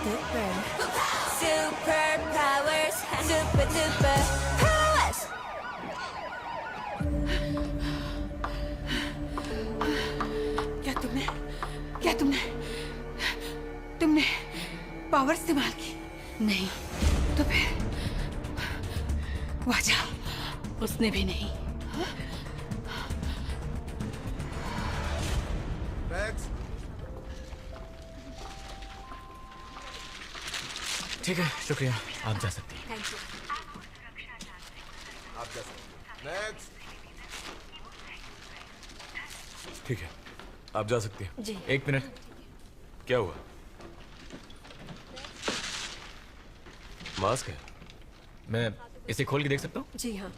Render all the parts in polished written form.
duper. Superpowers, super duper powers. क्या तुमने power इस्तेमाल की? नहीं, तो फिर वाजा उसने भी नहीं। ठीक है, शुक्रिया, आप जा सकती हैं। Thank you. आप जा सकते हैं। नेक्स्ट। ठीक है, आप जा सकती हैं। जी। एक मिनट, क्या हुआ? मास्क है, मैं इसे खोल के देख सकता हूँ? जी हाँ।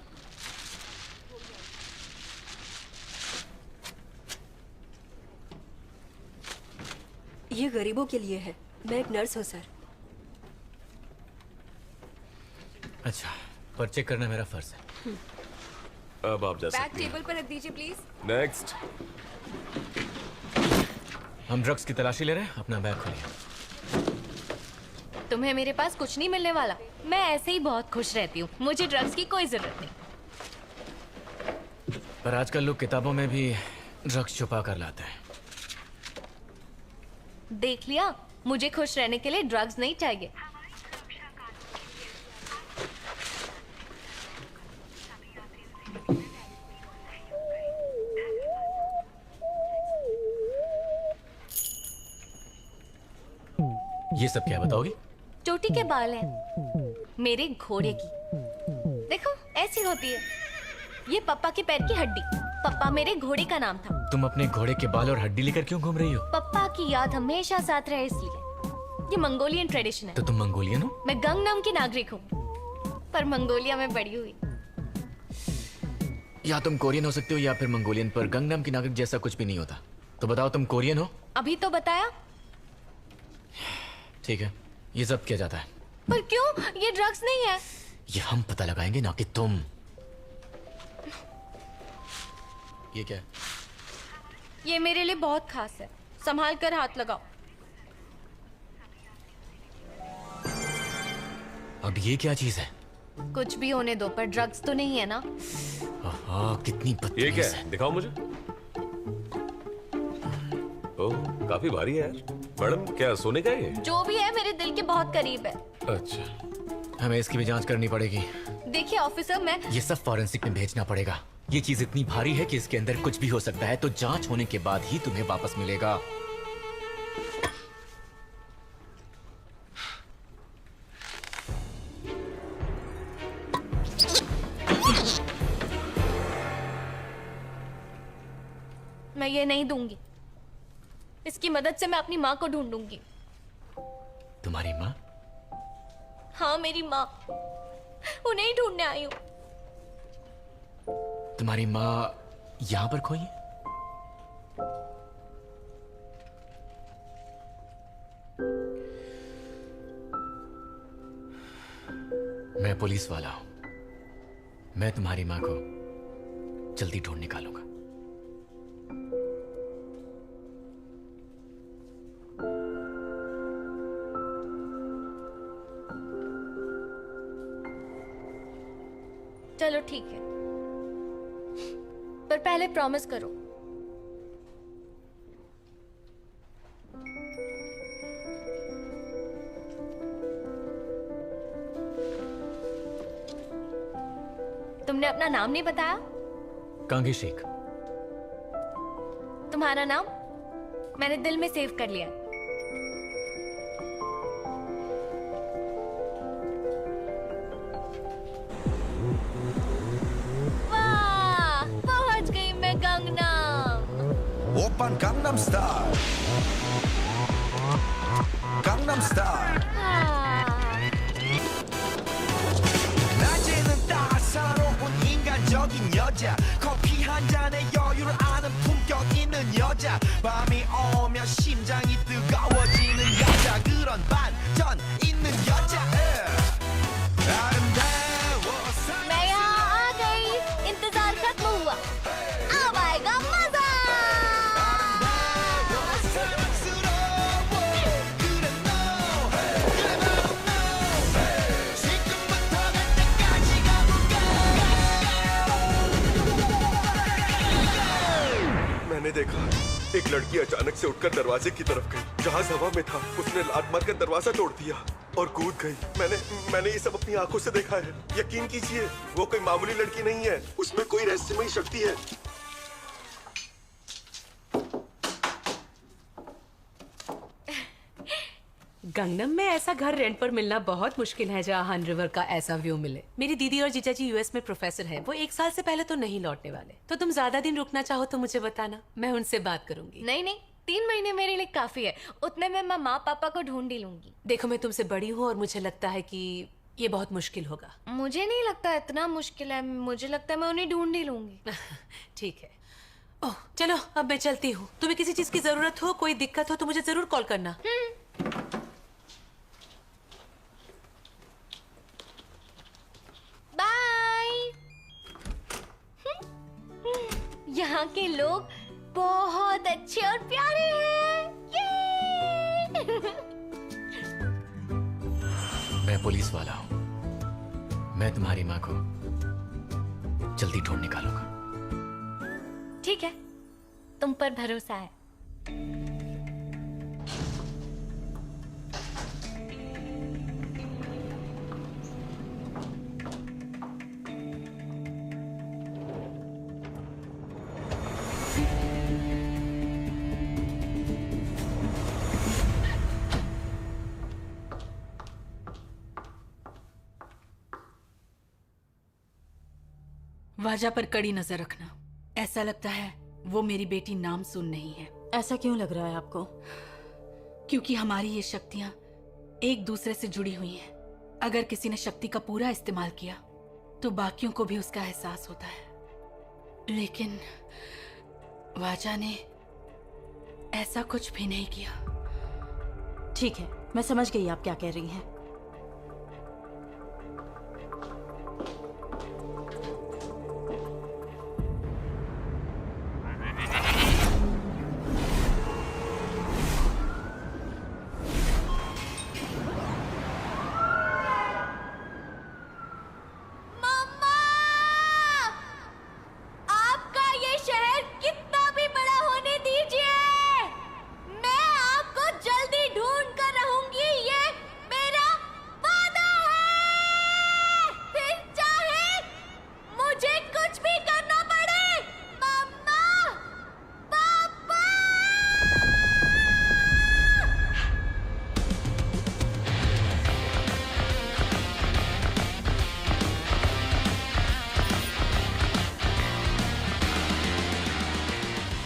ये गरीबों के लिए है। मैं एक नर्स हूँ सर। अच्छा, पर चेक करना मेरा फर्ज है। अब आप जा बैग सकती हैं। टेबल पर रख दीजिए प्लीज। नेक्स्ट। हम ड्रग्स की तलाशी ले रहे हैं, अपना बैग खोलिए। तुम्हें मेरे पास कुछ नहीं मिलने वाला। मैं ऐसे ही बहुत खुश रहती हूँ, मुझे ड्रग्स की कोई जरूरत नहीं। पर आजकल लोग किताबों में भी ड्रग्स छुपा कर लाते हैं। देख लिया, मुझे खुश रहने के लिए ड्रग्स नहीं चाहिए। ये सब क्या बताओगी? चोटी के बाल हैं मेरे घोड़े की। देखो, ऐसी होती है। ये पप्पा के पैर की हड्डी। पप्पा मेरे घोड़े का नाम था। तुम अपने घोड़े के बाल और हड्डी लेकर क्यों घूम रही हो? पप्पा की याद हमेशा साथ रहे इसलिए। ये मंगोलियन ट्रेडिशन है। तो तुम मंगोलियन हो? मैं गंगनम की नागरिक हूँ, पर मंगोलिया में बड़ी हुई। या तुम कोरियन हो सकते हो या फिर मंगोलियन, पर गंगनम की नागरिक जैसा कुछ भी नहीं होता। तो बताओ, तुम कोरियन हो? अभी तो बताया। ठीक है, ये जब्त किया जाता है। पर क्यों? ये ड्रग्स नहीं है। ये हम पता लगाएंगे, ना कि तुम। ये क्या है? ये मेरे लिए बहुत खास है, संभाल कर हाथ लगाओ। अब ये क्या चीज है? कुछ भी होने दो, पर ड्रग्स तो नहीं है ना। कितनी ये बदतमीज क्या है। है? दिखाओ मुझे। ओह, काफी भारी है यार। मैडम, क्या सोने का है ये? जो भी है मेरे दिल के बहुत करीब है। अच्छा। हमें इसकी भी जांच करनी पड़ेगी। देखिए ऑफिसर, मैं ये सब फॉरेंसिक में भेजना पड़ेगा। ये चीज इतनी भारी है कि इसके अंदर कुछ भी हो सकता है, तो जांच होने के बाद ही तुम्हें वापस मिलेगा। मैं ये नहीं दूंगी। इसकी मदद से मैं अपनी माँ को ढूंढूंगी। तुम्हारी माँ? हाँ, मेरी माँ। उन्हें ही ढूंढने आई हूँ। तुम्हारी माँ यहाँ पर खोई है? मैं पुलिस वाला हूं। मैं तुम्हारी माँ को जल्दी ढूंढ निकालूंगा। चलो ठीक है, पर पहले प्रॉमिस करो। तुमने अपना नाम नहीं बताया। कांगी शेख। तुम्हारा नाम मैंने दिल में सेव कर लिया है। वाह, पहुंच गई मैं गंगनम। 오빤 강남스타일 강남스타일 낮에는 따사로운 인간적인 여자 커피 한 잔에 여유를 아는 품격 있는 여자 밤이 오면 심장이 뜨거워지는 여자 그런 반전 있는 여자 아름다워 मैं यहाँ आ गई, इंतजार खत्म हुआ, अब आएगा मजा। 사랑스러워 그래 너 लड़की अचानक से उठकर दरवाजे की तरफ गई। जहाज हवा में था, उसने लात मारकर दरवाजा तोड़ दिया और कूद गई। मैंने ये सब अपनी आंखों से देखा है। यकीन कीजिए, वो कोई मामूली लड़की नहीं है, उसमें कोई रहस्यमयी शक्ति है। गंगनम में ऐसा घर रेंट पर मिलना बहुत मुश्किल है जहाँ हन रिवर का ऐसा व्यू मिले। मेरी दीदी और जीजा जी यूएस में प्रोफेसर है, वो 1 साल से पहले तो नहीं लौटने वाले। तो तुम ज्यादा दिन रुकना चाहो तो मुझे बताना, मैं उनसे बात करूंगी। नहीं नहीं, 3 महीने मेरे लिए काफी है। उतने में मैं माँ पापा को ढूंढ ही लूंगी। देखो, मैं तुमसे बड़ी हूँ और मुझे लगता है कि ये बहुत मुश्किल होगा। मुझे नहीं लगता इतना मुश्किल है, मुझे लगता है मैं उन्हें ढूंढ ही लूंगी। ठीक है। ओह चलो, अब मैं चलती हूँ। तुम्हें किसी चीज की जरूरत हो, कोई दिक्कत हो तो मुझे जरूर कॉल करना। बाय। यहाँ के लोग बहुत अच्छे और प्यारे हैं। मैं पुलिस वाला हूँ। मैं तुम्हारी माँ को जल्दी ढूंढ निकालूंगा। ठीक है, तुम पर भरोसा है। वाजा पर कड़ी नजर रखना। ऐसा लगता है वो मेरी बेटी नाम सुन नहीं है। ऐसा क्यों लग रहा है आपको? क्योंकि हमारी ये शक्तियां एक दूसरे से जुड़ी हुई हैं। अगर किसी ने शक्ति का पूरा इस्तेमाल किया तो बाकियों को भी उसका एहसास होता है, लेकिन वाजा ने ऐसा कुछ भी नहीं किया। ठीक है, मैं समझ गई आप क्या कह रही हैं।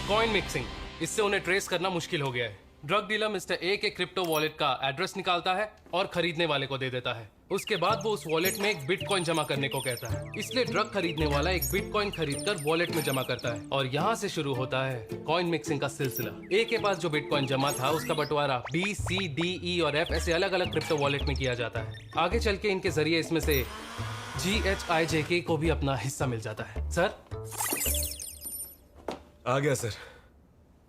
कॉइन मिक्सिंग, इससे उन्हें ट्रेस करना मुश्किल हो गया है। ड्रग डीलर मिस्टर ए के क्रिप्टो वॉलेट का एड्रेस निकालता है और खरीदने वाले को दे देता है। उसके बाद वो उस वॉलेट में एक बिटकॉइन जमा करने को कहता है। इसलिए ड्रग खरीदने वाला एक बिटकॉइन खरीदकर वॉलेट में जमा करता है और यहाँ से शुरू होता है कॉइन मिक्सिंग का सिलसिला। ए के पास जो बिटकॉइन जमा था उसका बंटवारा B, C, D, E और F ऐसे अलग अलग क्रिप्टो वॉलेट में किया जाता है। आगे चल के इनके जरिए इसमें से GHIJK को भी अपना हिस्सा मिल जाता है। सर आ गया सर।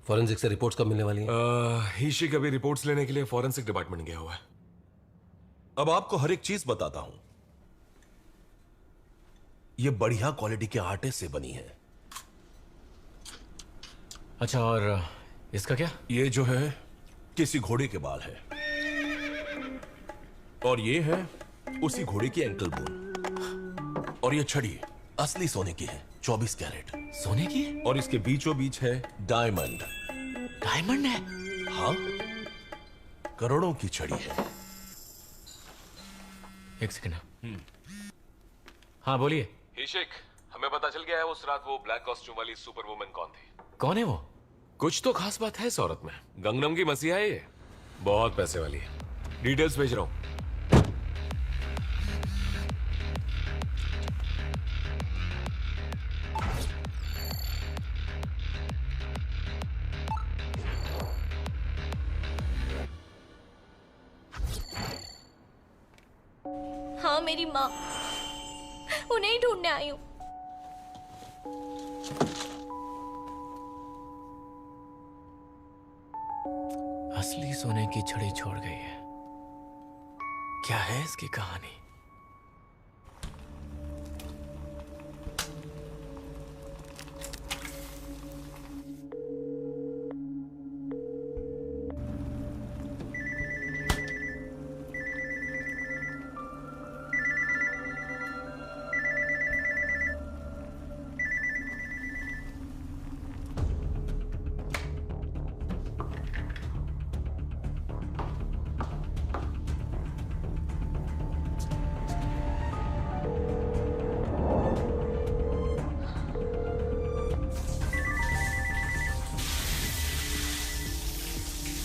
फॉरेंसिक से रिपोर्ट्स कब मिलने वाली हैं? हीशी कभी रिपोर्ट्स लेने के लिए फॉरेंसिक डिपार्टमेंट गया हुआ है। अब आपको हर एक चीज बताता हूं। ये बढ़िया क्वालिटी के आटे से बनी है। अच्छा, और इसका क्या? ये जो है किसी घोड़े के बाल है और ये है उसी घोड़े की एंकल बोन। और ये छड़ी असली सोने की है, 24 कैरेट सोने की। और इसके बीचों बीच है डायमंड। डायमंड है? हाँ, करोड़ों की छड़ी है। एक सेकंड। हाँ बोलिए। हिशेक, हमें पता चल गया है उस रात वो ब्लैक कॉस्ट्यूम वाली सुपर वुमन कौन थी। कौन है वो? कुछ तो खास बात है इस औरत में। गंगनम की मसीहा है ये, बहुत पैसे वाली है। डिटेल्स भेज रहा हूं। हाँ, मेरी माँ, उन्हें ही ढूंढने आई हूँ। असली सोने की छड़ी छोड़ गई है। क्या है इसकी कहानी?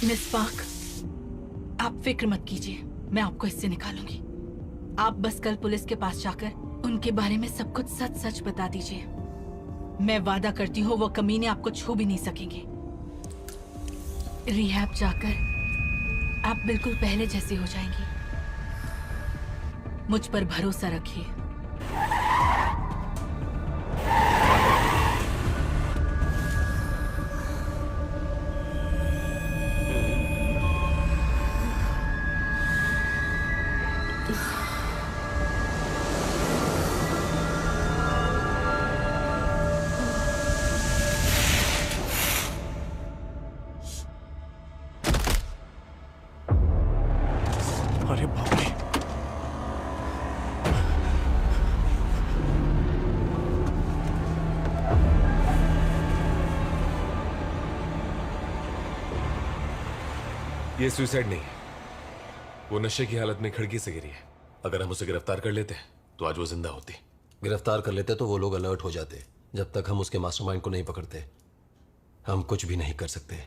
मिस पार्क, आप फिक्र मत कीजिए, मैं आपको इससे निकालूंगी। आप बस कल पुलिस के पास जाकर उनके बारे में सब कुछ सच सच बता दीजिए। मैं वादा करती हूँ वो कमीने आपको छू भी नहीं सकेंगे। रिहैब जाकर आप बिल्कुल पहले जैसी हो जाएंगी। मुझ पर भरोसा रखिए। अरे बाप रे। ये सुसाइड नहीं है, वो नशे की हालत में खिड़की से गिरी है। अगर हम उसे गिरफ्तार कर लेते तो आज वो जिंदा होती। गिरफ्तार कर लेते तो वो लोग अलर्ट हो जाते। जब तक हम उसके मास्टरमाइंड को नहीं पकड़ते हम कुछ भी नहीं कर सकते।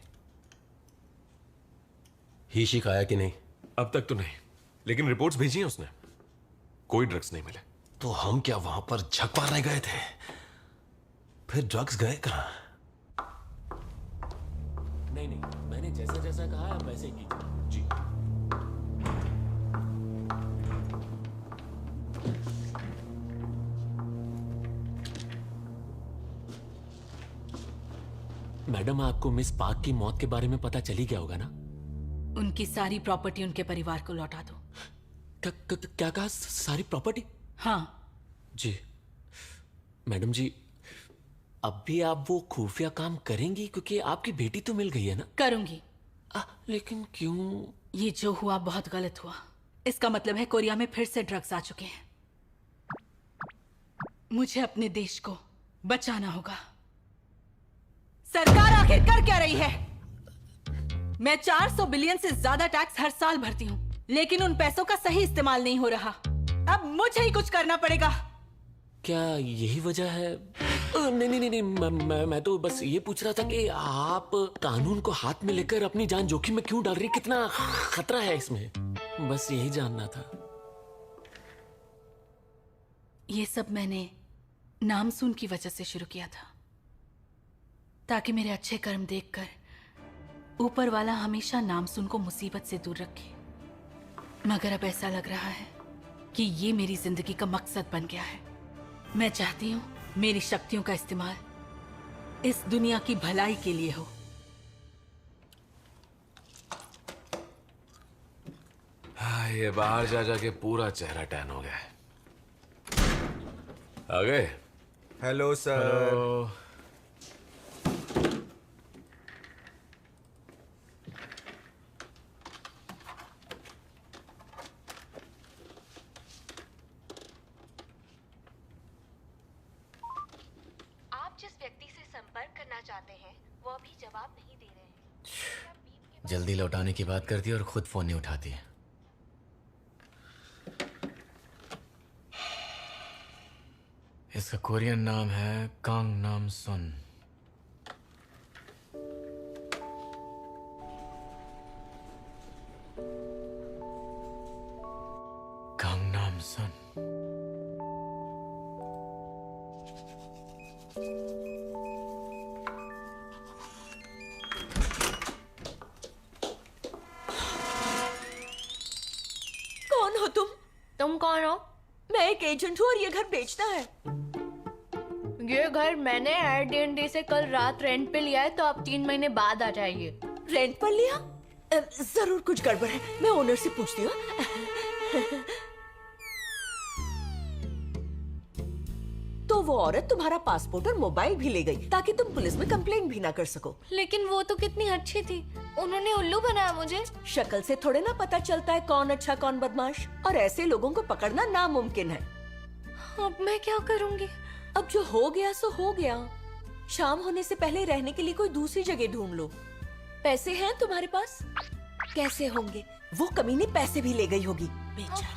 ही शिक आया कि नहीं? अब तक तो नहीं, लेकिन रिपोर्ट्स भेजी हैं उसने, कोई ड्रग्स नहीं मिले। तो हम क्या वहां पर झक मारने गए थे? फिर ड्रग्स गए कहां? नहीं नहीं, मैंने जैसा जैसा कहा आप वैसे ही कीजिए। जी। मैडम, आपको मिस पार्क की मौत के बारे में पता चल ही गया होगा ना? उनकी सारी प्रॉपर्टी उनके परिवार को लौटा दो। क्या कहा? सारी प्रॉपर्टी? हाँ जी। मैडम जी, अब भी आप वो खुफिया काम करेंगी? क्योंकि आपकी बेटी तो मिल गई है ना? करूंगी। लेकिन क्यों? ये जो हुआ बहुत गलत हुआ। इसका मतलब है कोरिया में फिर से ड्रग्स आ चुके हैं। मुझे अपने देश को बचाना होगा। सरकार आखिर कर क्या रही है? मैं 400 बिलियन से ज्यादा टैक्स हर साल भरती हूँ, लेकिन उन पैसों का सही इस्तेमाल नहीं हो रहा। अब मुझे ही कुछ करना पड़ेगा। क्या यही वजह है? नहीं नहीं नहीं, मैं तो बस ये पूछ रहा था कि आप कानून को हाथ में लेकर अपनी जान जोखिम में क्यों डाल रही? कितना खतरा है इसमें, बस यही जानना था। ये सब मैंने नामसून की वजह से शुरू किया था, ताकि मेरे अच्छे कर्म देखकर ऊपर वाला हमेशा नामसून को मुसीबत से दूर रखे। मगर अब ऐसा लग रहा है कि ये मेरी जिंदगी का मकसद बन गया है। मैं चाहती हूँ मेरी शक्तियों का इस्तेमाल इस दुनिया की भलाई के लिए हो। हाँ, ये बाहर जा जाके पूरा चेहरा टैन हो गया है। आ गए? Hello sir. जल्दी लौटाने की बात करती है और खुद फोन नहीं उठाती है। इसका कोरियन नाम है कांग नाम सुन। कांग नाम सुन। तुम कौन हो? मैं एक एजेंट हूँ और ये घर बेचना है। ये घर मैंने एयरबीएनबी से कल रात रेंट पे लिया है, तो आप 3 महीने बाद आ जाइए। रेंट पर लिया? जरूर कुछ गड़बड़ है, मैं ओनर से पूछती हूँ। तो वो औरत तुम्हारा पासपोर्ट और मोबाइल भी ले गई ताकि तुम पुलिस में कंप्लेंट भी ना कर सको। लेकिन वो तो कितनी अच्छी थी, उन्होंने उल्लू बनाया मुझे। शक्ल से थोड़े ना पता चलता है कौन अच्छा कौन बदमाश, और ऐसे लोगों को पकड़ना नामुमकिन है। अब मैं क्या करूंगी? अब जो हो गया सो हो गया। शाम होने से पहले रहने के लिए कोई दूसरी जगह ढूंढ लो। पैसे हैं तुम्हारे पास? कैसे होंगे? वो कमीने पैसे भी ले गई होगी बेचारी।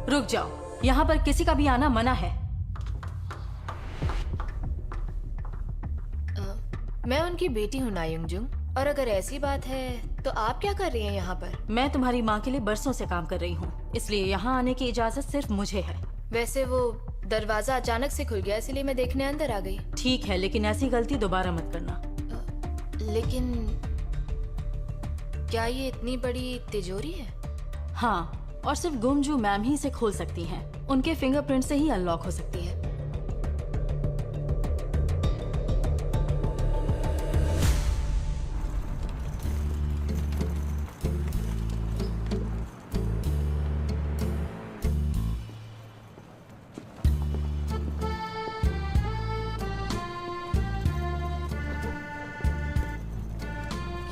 रुक जाओ, यहाँ पर किसी का भी आना मना है। मैं उनकी बेटी हूँ नायुंगजुंग, और अगर ऐसी बात है तो आप क्या कर रही हैं यहाँ पर? मैं तुम्हारी माँ के लिए बरसों से काम कर रही हूँ, इसलिए यहाँ आने की इजाजत सिर्फ मुझे है। वैसे वो दरवाजा अचानक से खुल गया, इसलिए मैं देखने अंदर आ गई। ठीक है, लेकिन ऐसी गलती दोबारा मत करना। लेकिन क्या ये इतनी बड़ी तिजोरी है? हाँ, और सिर्फ गुमजू मैम ही इसे खोल सकती हैं। उनके फिंगरप्रिंट से ही अनलॉक हो सकती है।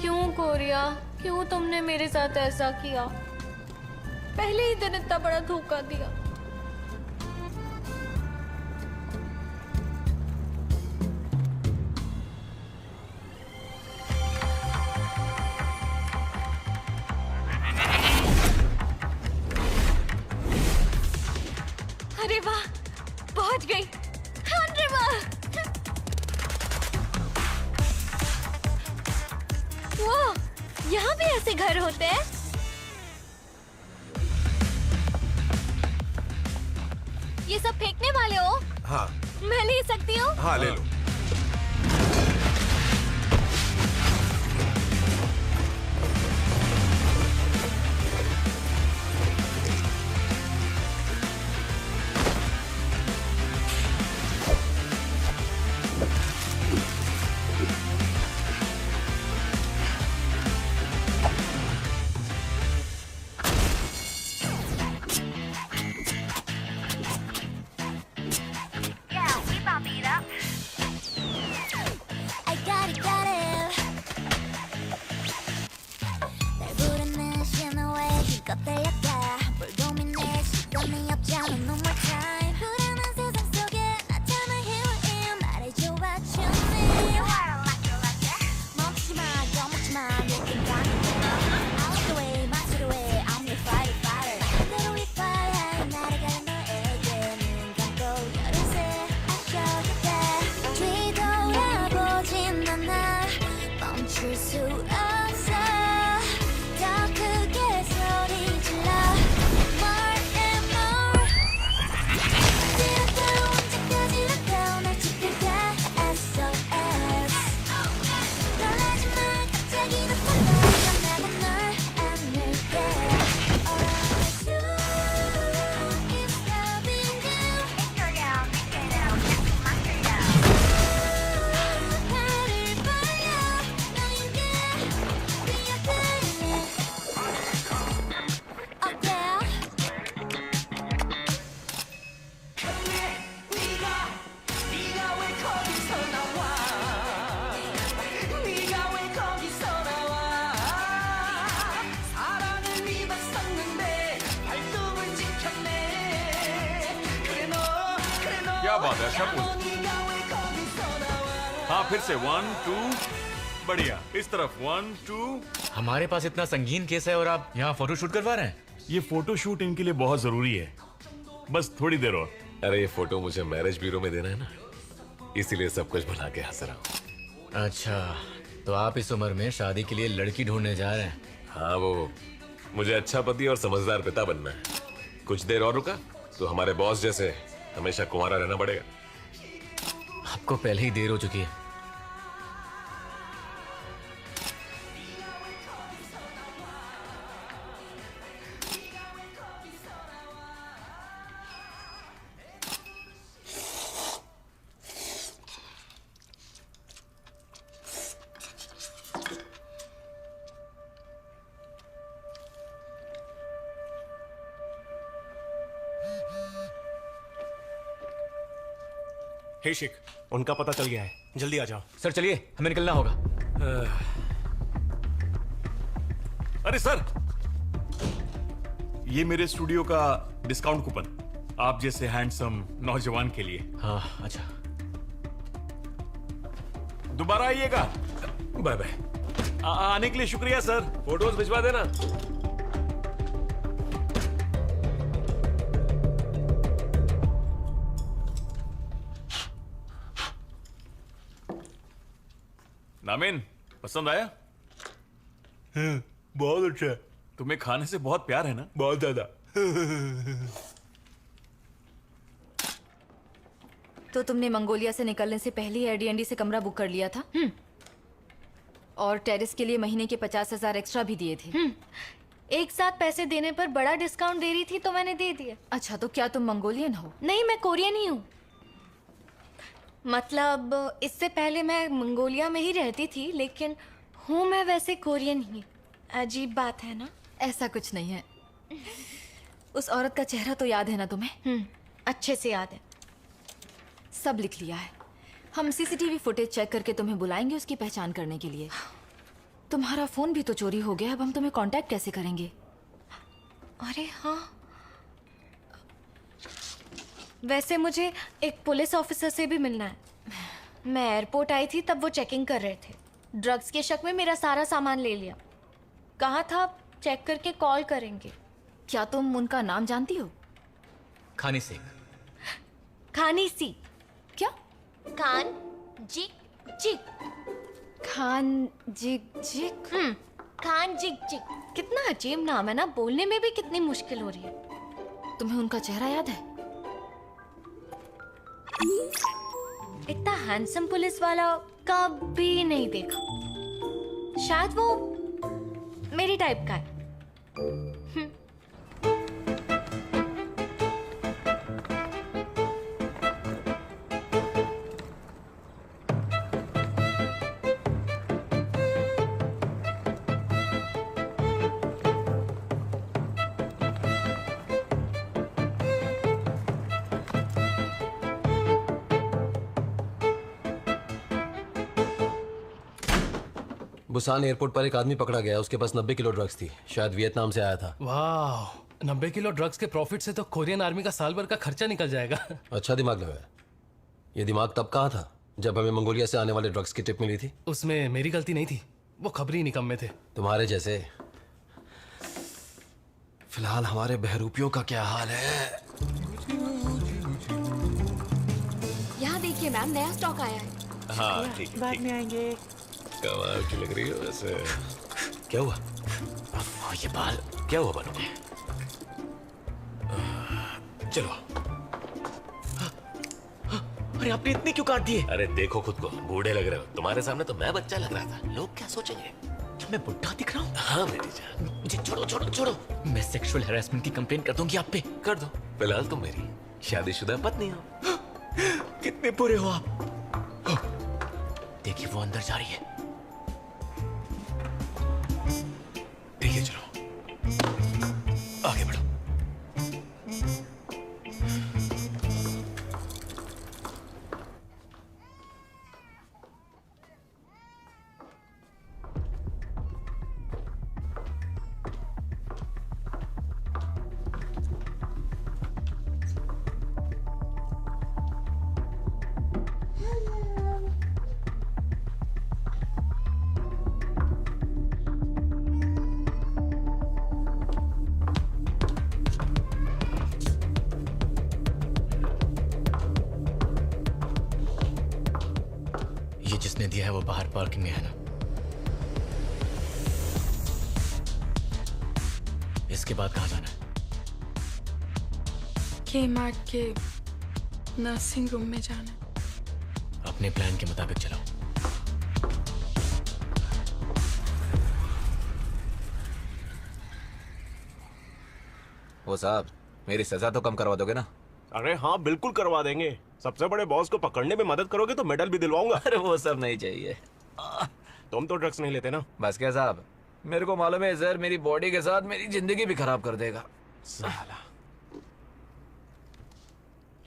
क्यों कोरिया, क्यों तुमने मेरे साथ ऐसा किया? पहले ही दिन इतना बड़ा धोखा दिया। अरे वाह, पहुंच गई। अरे वाह, वो यहाँ भी ऐसे घर होते हैं? ये सब फेंकने वाले हो? हाँ मैं ले सकती हूँ? हाँ ले लो। क्या बात है, अच्छा हाँ फिर से 1 2 बढ़िया, इस तरफ 1 2। हमारे पास इतना संगीन केस है और आप यहाँ फोटो शूट करवा रहे हैं? ये फोटो शूट इनके लिए बहुत जरूरी है, बस थोड़ी देर और। अरे ये फोटो मुझे मैरिज ब्यूरो में देना है ना, इसीलिए सब कुछ बना के हंस रहा हूँ। अच्छा, तो आप इस उम्र में शादी के लिए लड़की ढूंढने जा रहे हैं? हाँ, वो मुझे अच्छा पति और समझदार पिता बनना है। कुछ देर और रुका तो हमारे बॉस जैसे हमेशा कुंवारा रहना पड़ेगा। आपको पहले ही देर हो चुकी है। हे शेख, उनका पता चल गया है, जल्दी आ जाओ। सर चलिए, हमें निकलना होगा। अरे सर, ये मेरे स्टूडियो का डिस्काउंट कूपन, आप जैसे हैंडसम नौजवान के लिए। हाँ अच्छा, दोबारा आइएगा। Bye bye. आने के लिए शुक्रिया सर। फोटोज भिजवा देना। रामेन पसंद आया? बहुत अच्छा है। तुम्हें खाने से बहुत प्यार है ना? बहुत ज्यादा। तो तुमने मंगोलिया से निकलने से पहले ही एयरडीएनडी से कमरा बुक कर लिया था? और टेरिस के लिए महीने के 50,000 एक्स्ट्रा भी दिए थे। एक साथ पैसे देने पर बड़ा डिस्काउंट दे रही थी तो मैंने दे दिया। अच्छा, तो क्या तुम मंगोलियन हो? नहीं, मैं कोरियन ही हूँ। मतलब इससे पहले मैं मंगोलिया में ही रहती थी, लेकिन हूँ मैं वैसे कोरियन ही। अजीब बात है ना? ऐसा कुछ नहीं है। उस औरत का चेहरा तो याद है ना तुम्हें? अच्छे से याद है। सब लिख लिया है। हम सीसीटीवी फुटेज चेक करके तुम्हें बुलाएंगे उसकी पहचान करने के लिए। तुम्हारा फोन भी तो चोरी हो गया, अब हम तुम्हें कांटेक्ट कैसे करेंगे? अरे हाँ, वैसे मुझे एक पुलिस ऑफिसर से भी मिलना है। मैं एयरपोर्ट आई थी तब वो चेकिंग कर रहे थे। ड्रग्स के शक में मेरा सारा सामान ले लिया। कहा था चेक करके कॉल करेंगे। क्या तुम उनका नाम जानती हो? खानी सिंह। खानी सी? क्या? खान जिक जिक। खान जिक जिक। खान जिक जिक। कितना अजीब नाम है ना, बोलने में भी कितनी मुश्किल हो रही है। तुम्हें उनका चेहरा याद है? इतना हैंडसम पुलिस वाला कभी नहीं देखा। शायद वो मेरी टाइप का है। बुसान एयरपोर्ट पर एक आदमी पकड़ा गया, उसके पास 90 किलो ड्रग्स थी, शायद वियतनाम से आया था। वाह, 90 किलो ड्रग्स के प्रॉफिट से तो कोरियन आर्मी का साल भर का खर्चा निकल जाएगा। अच्छा दिमाग लगाया। ये दिमाग तब कहाँ था जब हमें मंगोलिया से आने वाले ड्रग्स की टिप मिली थी? उसमें मेरी गलती नहीं थी, वो खबरी निकम्मे थे। तुम्हारे जैसे। फिलहाल हमारे बहरूपियों का क्या हाल है? यहाँ देखिए मैम, नया स्टॉक आया है। हाँ ठीक है, बाद में आएंगे। कमाल की लग रही हो वैसे। क्या हुआ? ये बाल क्या हुआ बालों को? चलो। अरे आपने इतने क्यों काट दिए? अरे देखो खुद को, बूढ़े लग रहे हो। तुम्हारे सामने तो मैं बच्चा लग रहा था। लोग क्या सोचेंगे? मैं बुढ़ा दिख रहा हूँ? हाँ मेरी जान। मुझे छोड़ो छोड़ो छोड़ो। मैं सेक्सुअल हैरेसमेंट की कंप्लेन कर दूंगी आप पे। कर दो। फिलहाल तुम मेरी शादीशुदा पत्नी हो। कितने बुरे हो आप। देखिए वो अंदर जा रही है। ठीक है चलो आगे बढ़ो। जिसने दिया है वो बाहर पार्किंग में है ना? इसके बाद कहाँ जाना है? के-मार्ट के नर्सिंग रूम में जाना है। अपने प्लान के मुताबिक चलाओ। वो साहब, मेरी सजा तो कम करवा दोगे ना? अरे हाँ बिल्कुल करवा देंगे। सबसे बड़े बॉस को पकड़ने में मदद करोगे तो मेडल भी दिलवाऊंगा। अरे वो सब नहीं चाहिए। तुम तो ड्रग्स नहीं लेते ना? बस क्या साहब, मेरे को मालूम है जहर मेरी बॉडी के साथ मेरी जिंदगी भी खराब कर देगा। साला।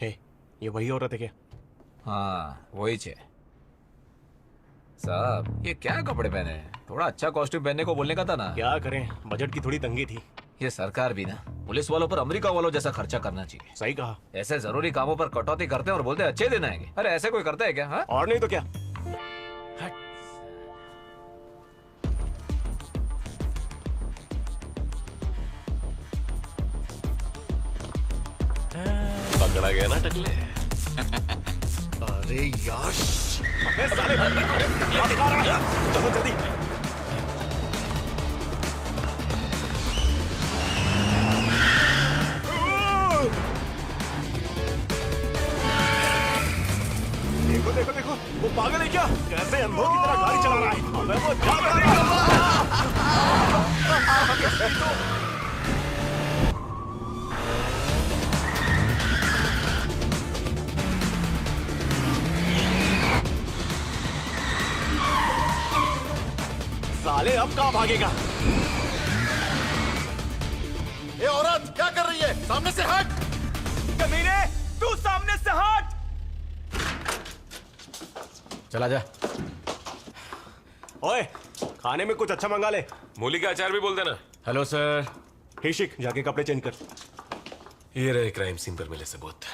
हे, ये वही औरत है क्या? हाँ वही छे। साहब ये क्या कपड़े पहने हैं? थोड़ा अच्छा कॉस्ट्यूम पहनने को बोलने का था ना। क्या करें, बजट की थोड़ी तंगी थी। ये सरकार भी ना पुलिस वालों पर अमेरिका वालों जैसा खर्चा करना चाहिए। सही कहा। ऐसे जरूरी कामों पर कटौती करते हैं और बोलते हैं अच्छे दिन आएंगे। अरे ऐसे कोई करता है क्या? हाँ? और नहीं तो क्या। पकड़ा गया ना टकले। अरे यार चलो जल्दी। देखो देखो देखो, वो पागल है क्या? कैसे अंधों की तरह गाड़ी चला रहा है? अबे वो जा रहा साले अब कहाँ भागेगा? ये औरत क्या कर रही है? सामने से हट। कमीने, तू सामने से हट। चला जा। ओए, खाने में कुछ अच्छा मंगा ले। मूली का अचार भी बोल देना। Hello sir. हिशिक, जाके कपड़े चेंज कर। ये रहे क्राइम सीन पर मिले सबूत।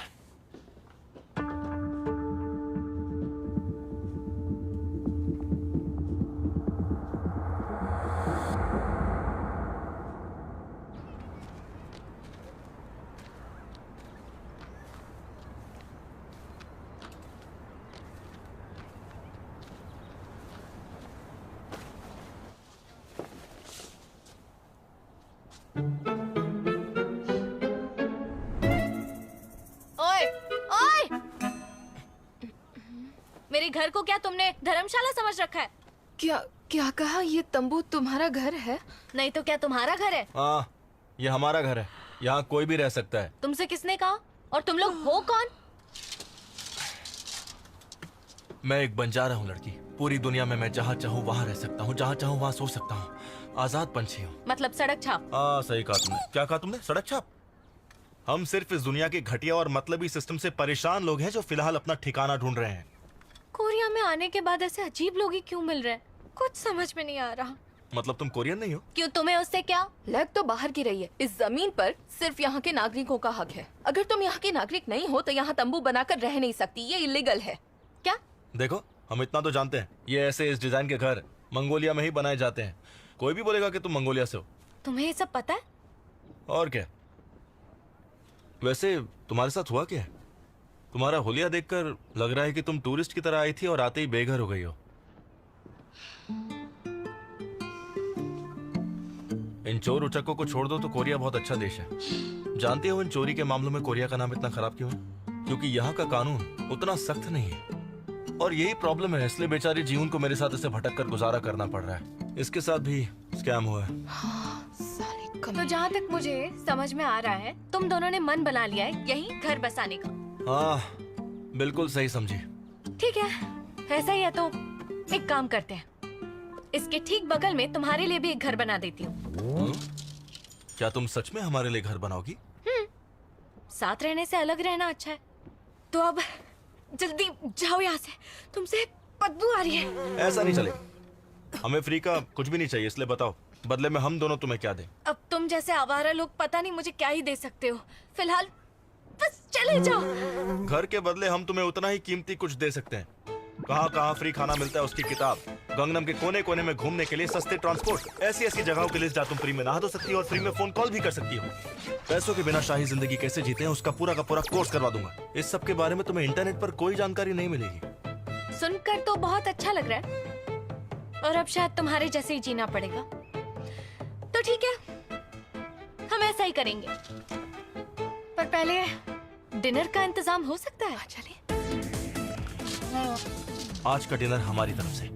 ओए ओए, मेरे घर को क्या तुमने धर्मशाला समझ रखा है? क्या क्या कहा? ये तंबू तुम्हारा घर है? नहीं तो क्या तुम्हारा घर है? हाँ, ये हमारा घर है। यहाँ कोई भी रह सकता है। तुमसे किसने कहा? और तुम लोग हो कौन? मैं एक बंजारा हूँ लड़की। पूरी दुनिया में मैं जहाँ चाहूँ वहाँ रह सकता हूँ, जहाँ चाहूँ वहाँ सो सकता हूँ। आजाद पंछी हूँ। मतलब सड़क छाप? हाँ, सही कहा तुमने। क्या कहा तुमने? सड़क छाप? हम सिर्फ इस दुनिया के घटिया और मतलबी सिस्टम से परेशान लोग हैं जो फिलहाल अपना ठिकाना ढूंढ रहे हैं। कोरिया में आने के बाद ऐसे अजीब लोग ही क्यों मिल रहे हैं? कुछ समझ में नहीं आ रहा। मतलब तुम कोरियन नहीं हो? क्यों, तुम्हें उससे क्या? लग तो बाहर की रही है। इस जमीन पर सिर्फ यहाँ के नागरिकों का हक है। अगर तुम यहाँ के नागरिक नहीं हो तो यहाँ तंबू बनाकर रह नहीं सकती। ये इलीगल है। क्या? देखो, हम इतना तो जानते हैं, ये ऐसे इस डिजाइन के घर मंगोलिया में ही बनाए जाते हैं। कोई भी बोलेगा कि तुम मंगोलिया से हो। तुम्हें ये सब पता है? और क्या? वैसे तुम्हारे साथ हुआ क्या है? तुम्हारा हुलिया देखकर लग रहा है कि तुम टूरिस्ट की तरह आई थी और आते ही बेघर हो गई हो। इन चोर उचक्कों को छोड़ दो तो कोरिया बहुत अच्छा देश है। जानते हो इन चोरी के मामलों में कोरिया का नाम इतना खराब क्यों है? क्योंकि यहाँ का कानून उतना सख्त नहीं है। और यही प्रॉब्लम है, इसलिए बेचारी जीवन को मेरे साथ इसे भटक कर गुजारा करना पड़ रहा है। इसके साथ भी स्कैम हुआ है। तो जहाँ तक मुझे समझ में आ रहा है, तुम दोनों ने मन बना लिया है यहीं घर बसाने का। हाँ, बिल्कुल सही समझी। ठीक है, ऐसा ही है तो एक काम करते हैं, इसके ठीक बगल में तुम्हारे लिए भी एक घर बना देती हूँ। क्या तुम सच में हमारे लिए घर बनाओगी? साथ रहने से अलग रहना अच्छा है। तो अब जल्दी जाओ यहाँ से, तुमसे बदबू आ रही है। ऐसा नहीं चलेगा। हमें फ्री का कुछ भी नहीं चाहिए, इसलिए बताओ बदले में हम दोनों तुम्हें क्या दें? अब तुम जैसे आवारा लोग पता नहीं मुझे क्या ही दे सकते हो। फिलहाल बस चले जाओ। घर के बदले हम तुम्हें उतना ही कीमती कुछ दे सकते हैं। कहाँ कहाँ फ्री खाना मिलता है उसकी किताब, गंगनम के कोने कोने में घूमने के लिए सस्ते ट्रांसपोर्ट, ऐसी ऐसी जगहों की लिस्ट जहाँ तुम फ्री में नहा धो सकती हो और फ्री में फोन कॉल भी कर सकती हो। पैसों के बिना शाही जिंदगी कैसे जीते हैं उसका पूरा का पूरा कोर्स करवा दूंगा। इस सब के बारे में तुम्हें इंटरनेट पर कोई जानकारी नहीं मिलेगी। सुनकर तो बहुत अच्छा लग रहा है, और अब शायद तुम्हारे जैसे ही जीना पड़ेगा। तो ठीक है, हम ऐसा ही करेंगे, पर पहले डिनर का इंतजाम हो सकता है? चलिए। आज का डिनर हमारी तरफ से।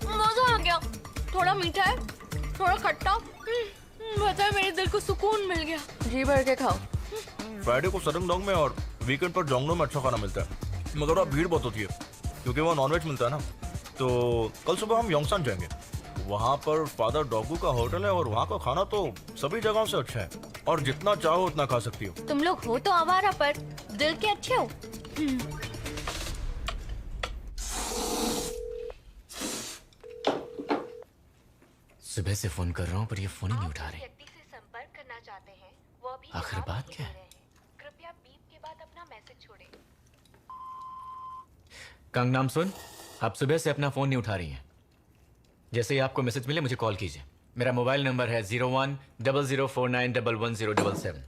मजा आ गया। थोड़ा मीठा है, थोड़ा खट्टा। पता है, मेरे दिल को सुकून मिल गया। जी भर के खाओ। फ्राइडे को सरंगडोंग में और वीकेंड पर जोंगनो में अच्छा खाना मिलता है, मगर वहाँ भीड़ बहुत होती है क्योंकि वहाँ नॉनवेज मिलता है ना। तो कल सुबह हम योंगसान जाएंगे। वहाँ पर फादर डॉगू का होटल है और वहाँ का खाना तो सभी जगहों से अच्छा है, और जितना चाहो उतना खा सकती हो। तुम लोग हो तो आवारा पर दिल के अच्छे हो। सुबह से फोन कर रहा हूँ पर ये फोन ही नहीं उठा रहे। व्यक्ति से संपर्क करना चाहते हैं वो अभी आखिर जवाब बात नहीं क्या दे है? रहे हैं। कृपया बीप के बाद अपना मैसेज छोड़ें। कंगनाम सुन, आप सुबह से अपना फोन नहीं उठा रही हैं। जैसे ही आपको मैसेज मिले मुझे कॉल कीजिए। मेरा मोबाइल नंबर है 010049111077।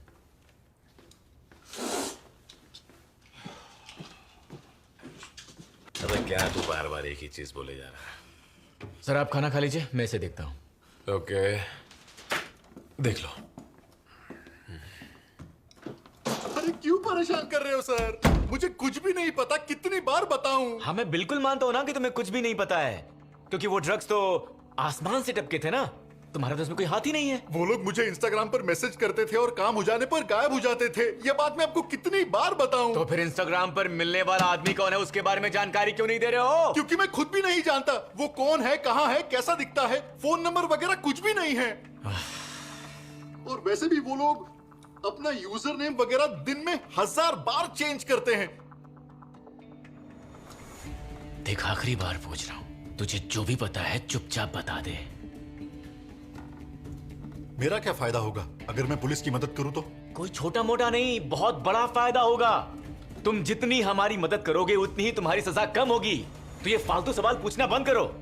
अबे क्या तू बार बार एक ही चीज बोले जा रहा है? सर आप खाना खा लीजिए, मैं इसे देखता हूँ। ओके, देख लो। अरे क्यों परेशान कर रहे हो सर? मुझे कुछ भी नहीं पता, कितनी बार बताऊं? हाँ मैं बिल्कुल मानता हूँ ना कि तुम्हें कुछ भी नहीं पता है, क्योंकि वो ड्रग्स तो आसमान से टपके थे ना। तुम्हारा तो उसमें कोई हाथ ही नहीं है। वो लोग मुझे इंस्टाग्राम पर मैसेज करते थे और काम हो जाने पर गायब हो जाते थे। ये बात मैं आपको कितनी बार बताऊं? तो फिर इंस्टाग्राम पर मिलने वाला आदमी कौन है, उसके बारे में जानकारी क्यों नहीं दे रहे हो? क्योंकि मैं खुद भी नहीं जानता वो कौन है, कहाँ है, कैसा दिखता है, फोन नंबर वगैरह कुछ भी नहीं है। और वैसे भी वो लोग अपना यूजर नेम वगैरह दिन में 1000 बार चेंज करते हैं। देख आखिरी बार पूछ रहा हूँ, तुझे जो भी पता है चुपचाप बता दे। मेरा क्या फायदा होगा अगर मैं पुलिस की मदद करूं तो? कोई छोटा मोटा नहीं, बहुत बड़ा फायदा होगा। तुम जितनी हमारी मदद करोगे उतनी ही तुम्हारी सजा कम होगी। तो ये फालतू सवाल पूछना बंद करो।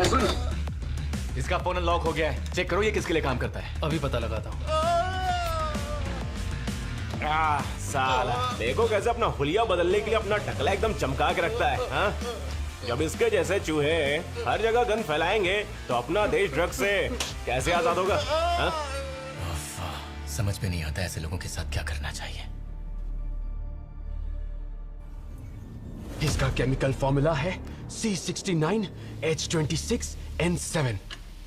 सुन, इसका फोन अनलॉक हो गया है, चेक करो ये किसके लिए काम करता है। अभी पता लगाता हूँ। साला देखो कैसे अपना हुलिया बदलने के लिए अपना टकला एकदम चमका के रखता है। हाँ? जब इसके जैसे चूहे हर जगह गन फैलाएंगे तो अपना देश ड्रग्स से कैसे आजाद होगा? हाँ? समझ में नहीं आता ऐसे लोगों के साथ क्या करना चाहिए। इसका केमिकल फॉर्मूला है C69H26N7।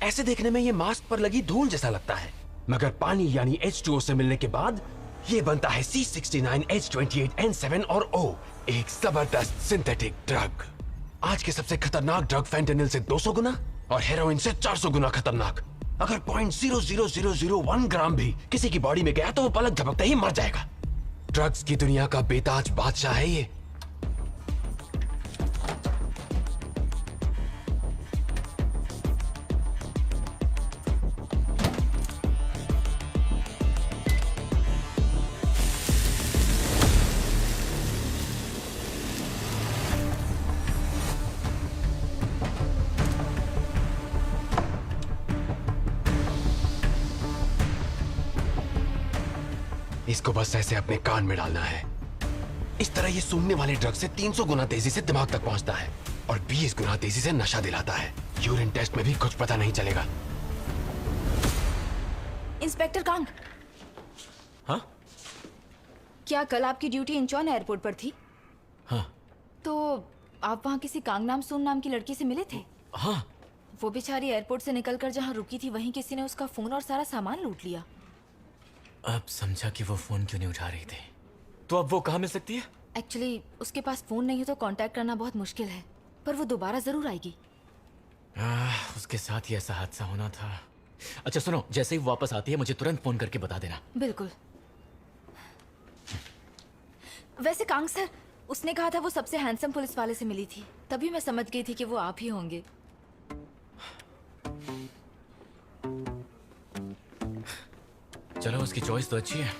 ऐसे देखने में ये मास्क पर लगी धूल जैसा लगता है, मगर पानी यानी H2O से मिलने के बाद ये बनता है C69H28N7 और O, एक जबरदस्त सिंथेटिक ड्रग। आज के सबसे खतरनाक ड्रग फेंटेनिल से 200 गुना और हेरोइन से 400 गुना खतरनाक। अगर 0.00001 ग्राम भी किसी की बॉडी में गया तो वो पलक झपकते ही मर जाएगा। ड्रग्स की दुनिया का बेताज बादशाह है ये। इसको बस ऐसे अपने कान में डालना है। इस तरह ये सूंघने वाले ड्रग से 300 गुना तेजी से दिमाग तक पहुंचता है और 20 गुना तेजी से नशा दिलाता है। यूरिन टेस्ट में भी कुछ पता नहीं चलेगा। Inspector Kang. हाँ? क्या कल आपकी ड्यूटी इंचॉन एयरपोर्ट पर थी? हाँ। तो आप वहाँ किसी कांगनाम सोन नाम की लड़की से मिले थे? हाँ। वो बेचारी एयरपोर्ट से निकलकर जहाँ रुकी थी वहीं किसी ने उसका फोन और सारा सामान लूट लिया। अब समझा कि वो फोन क्यों नहीं उठा रही थी। तो अब वो कहाँ मिल सकती है? एक्चुअली उसके पास फोन नहीं है तो कांटेक्ट करना बहुत मुश्किल है, पर वो दोबारा जरूर आएगी। उसके साथ ही ऐसा हादसा होना था। अच्छा सुनो, जैसे ही वो वापस आती है मुझे तुरंत फोन करके बता देना। बिल्कुल। वैसे कांग सर, उसने कहा था वो सबसे हैंडसम पुलिस वाले से मिली थी, तभी मैं समझ गई थी कि वो आप ही होंगे। चलो, उसकी चॉइस तो अच्छी है।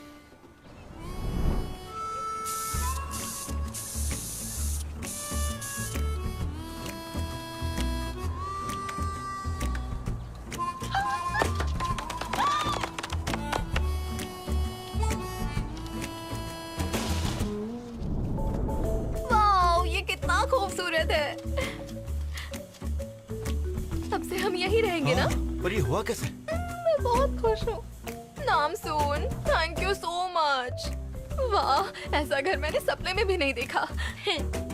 वाओ, ये कितना खूबसूरत है। अब से हम यहीं रहेंगे ना? पर ये हुआ कैसे? मैं बहुत खुश हूँ। नाम सुन, थैंक यू सो मच। वाह, ऐसा घर मैंने सपने में भी नहीं देखा।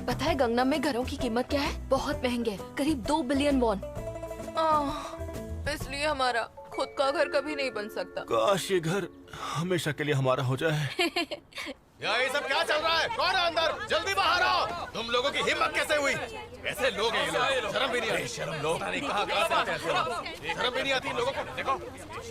पता है गंगनम में घरों की कीमत क्या है? बहुत महंगे, करीब 2 बिलियन वॉन। इसलिए हमारा खुद का घर कभी नहीं बन सकता। काश ये घर हमेशा के लिए हमारा हो जाए। ये सब क्या चल रहा है? कौन है अंदर? जल्दी बाहर आओ। तुम लोगों की हिम्मत कैसे हुई? कैसे लोग हैं ये लोग? शर्म भी नहीं आती? शर्म लोग नहीं, कहाँ से आते हैं ऐसे लोग? शर्म भी नहीं आती इन लोगों को? देखो